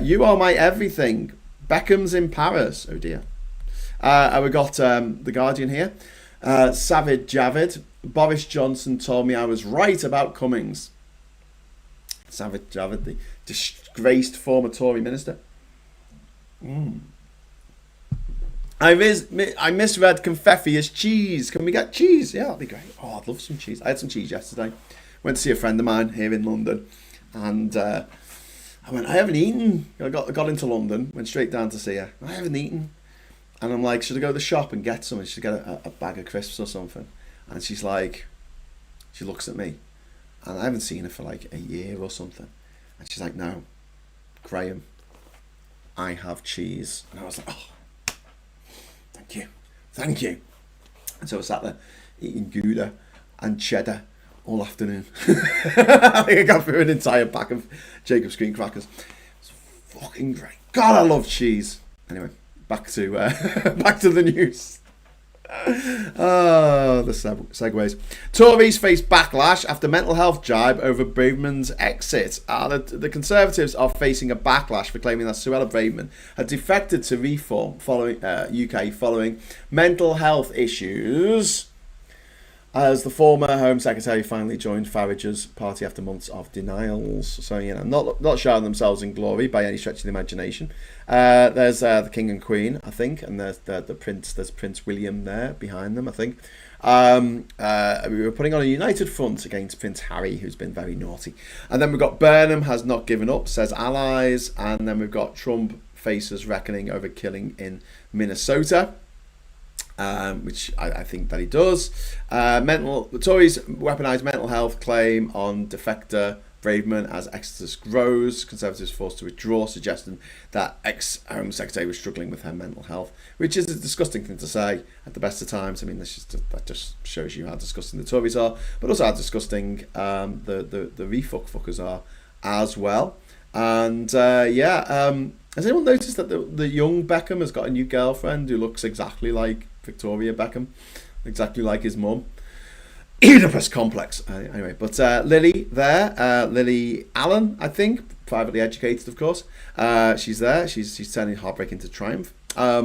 You are my everything. Beckham's in Paris. Oh dear. We got the Guardian here. Savage Javid. Boris Johnson told me I was right about Cummings. Savage Javid, the disgraced former Tory minister. I misread confetti as cheese. Can we get cheese? Yeah, that'd be great. Oh, I'd love some cheese. I had some cheese yesterday. Went to see a friend of mine here in London, and I went, I haven't eaten. I got into London, went straight down to see her. I haven't eaten. And I'm like, should I go to the shop and get some? And she'd get a bag of crisps or something. And she's like, she looks at me. And I haven't seen her for like a year or something. And she's like, no, Graham, I have cheese. And I was like, oh, thank you. And so I sat there eating Gouda and cheddar all afternoon. I think I got through an entire pack of Jacob's Green crackers. It's fucking great. God, I love cheese. Anyway, back to the news. Oh, the segues. Tories face backlash after mental health jibe over Braverman's exit. The Conservatives are facing a backlash for claiming that Suella Braverman had defected to Reform following UK following mental health issues, as the former Home Secretary finally joined Farage's party after months of denials. So, not showing themselves in glory by any stretch of the imagination. There's the King and Queen, I think, and there's the Prince. There's Prince William there behind them, I think. We were putting on a united front against Prince Harry, who's been very naughty. And then we've got Burnham has not given up, says allies. And then we've got Trump faces reckoning over killing in Minnesota. Which I think that he does. The Tories weaponised mental health claim on defector Braverman as exodus grows. Conservatives forced to withdraw, suggesting that ex-Home Secretary was struggling with her mental health, which is a disgusting thing to say at the best of times. I mean, that just shows you how disgusting the Tories are, but also how disgusting the refuckers are as well. And Has anyone noticed that the young Beckham has got a new girlfriend who looks exactly like Victoria Beckham, exactly like his mum? Oedipus complex. Anyway, but Lily there, Lily Allen, I think, privately educated, of course. She's there. She's turning heartbreak into triumph,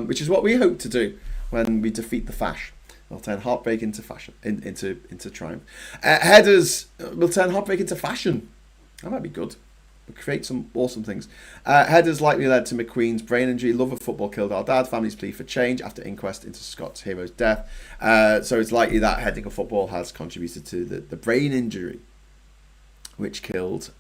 which is what we hope to do when we defeat the fash. We'll turn heartbreak into fashion, into triumph. Headers will turn heartbreak into fashion. That might be good. We'll create some awesome things. Headers likely led to McQueen's brain injury. Love of football killed our dad. Families plea for change after inquest into Scott's hero's death. So it's likely that heading of football has contributed to the brain injury, which killed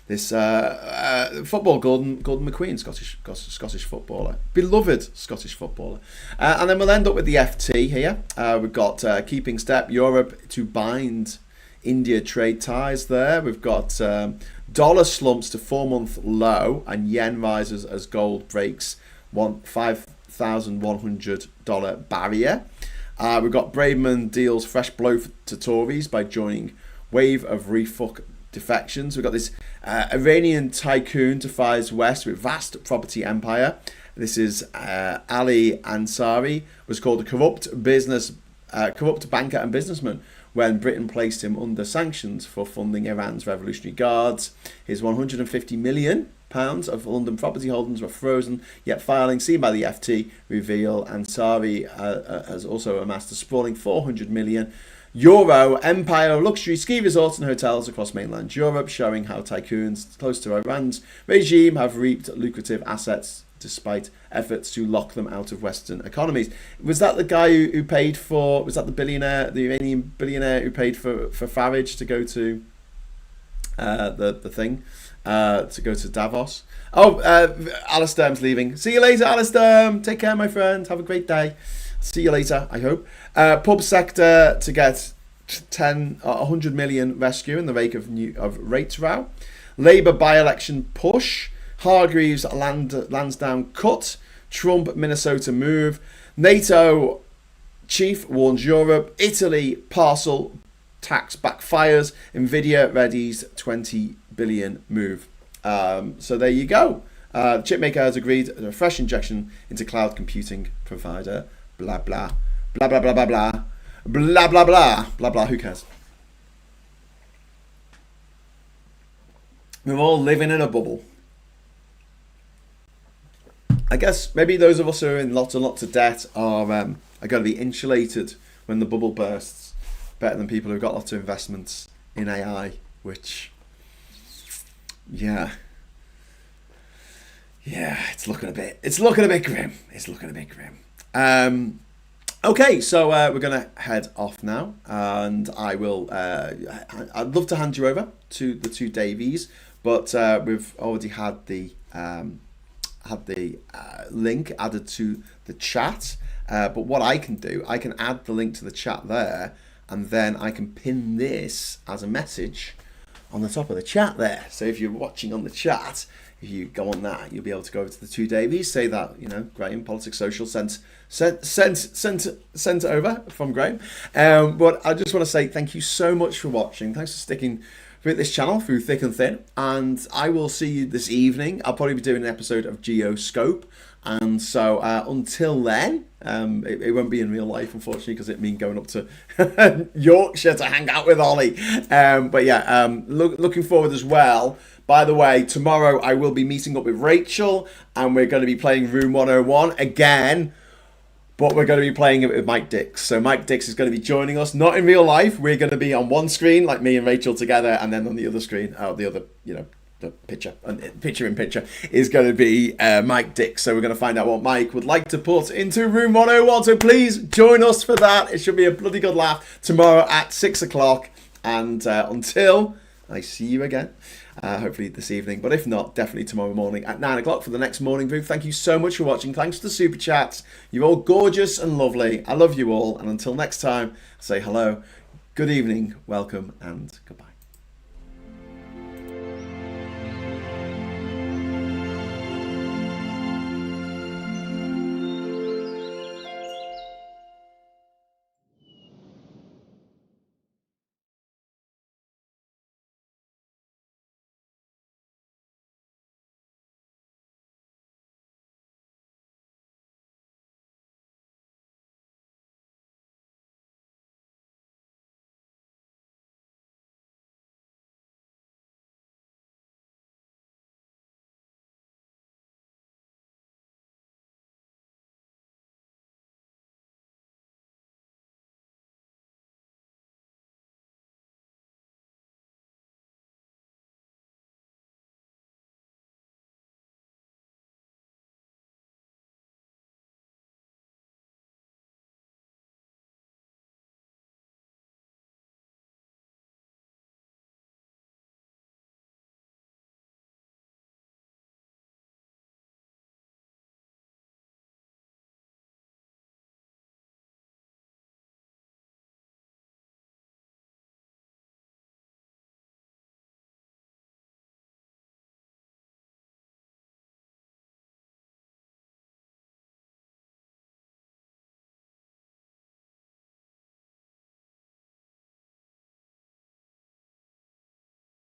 this football Gordon McQueen, Scottish footballer, beloved Scottish footballer. And then we'll end up with the FT here. We've got keeping step, Europe to bind India trade ties there. We've got dollar slumps to 4-month low, and yen rises as gold breaks $5,100 barrier. We've got Braverman deals fresh blow to Tories by joining wave of refuck defections. We've got this Iranian tycoon defies West with vast property empire. This is Ali Ansari, was called a corrupt banker and businessman when Britain placed him under sanctions for funding Iran's Revolutionary Guards. His £150 million of London property holdings were frozen, yet filings seen by the FT reveal Ansari has also amassed a sprawling €400 million empire of luxury ski resorts and hotels across mainland Europe, showing how tycoons close to Iran's regime have reaped lucrative assets despite efforts to lock them out of Western economies. Was that the guy who paid for? Was that the Iranian billionaire who paid for Farage to go to the thing, to go to Davos? Oh, Alistair's leaving. See you later, Alistair. Take care, my friend. Have a great day. See you later, I hope. Pub sector to get 100 million rescue in the wake of rates row. Labour by-election push. Hargreaves Lansdowne cut. Trump Minnesota move. NATO chief warns Europe. Italy parcel tax backfires. Nvidia readies 20 billion move. So there you go. Chipmaker has agreed to a fresh injection into cloud computing provider. Blah blah blah blah blah blah blah blah blah blah blah blah. Who cares? We're all living in a bubble. I guess maybe those of us who are in lots and lots of debt are going to be insulated when the bubble bursts, better than people who've got lots of investments in AI, which, yeah, it's looking a bit grim. Okay, so we're going to head off now, and I will. I'd love to hand you over to the two Davies, but we've already had the link added to the chat. But what I can do, I can add the link to the chat there, and then I can pin this as a message on the top of the chat there. So if you're watching on the chat, if you go on that, you'll be able to go over to the two Davies, say that, Graham, Politics Social sent over from Graham. But I just want to say thank you so much for watching. Thanks for sticking with this channel through thick and thin. And I will see you this evening. I'll probably be doing an episode of Geoscope. And so until then, it won't be in real life, unfortunately, because it means going up to Yorkshire to hang out with Ollie. But yeah, looking forward as well. By the way, tomorrow I will be meeting up with Rachel, and we're going to be playing Room 101 again. But we're going to be playing it with Mike Dix. So Mike Dix is going to be joining us, not in real life. We're going to be on one screen, like me and Rachel together, and then on the other screen, the picture in picture is going to be Mike Dix. So we're going to find out what Mike would like to put into Room 101. So please join us for that. It should be a bloody good laugh tomorrow at 6 o'clock. And until I see you again, hopefully this evening, but if not, definitely tomorrow morning at 9 o'clock for the next morning brew. Thank you so much for watching. Thanks for the super chats. You're all gorgeous and lovely. I love you all. And until next time, say hello, good evening, welcome, and goodbye.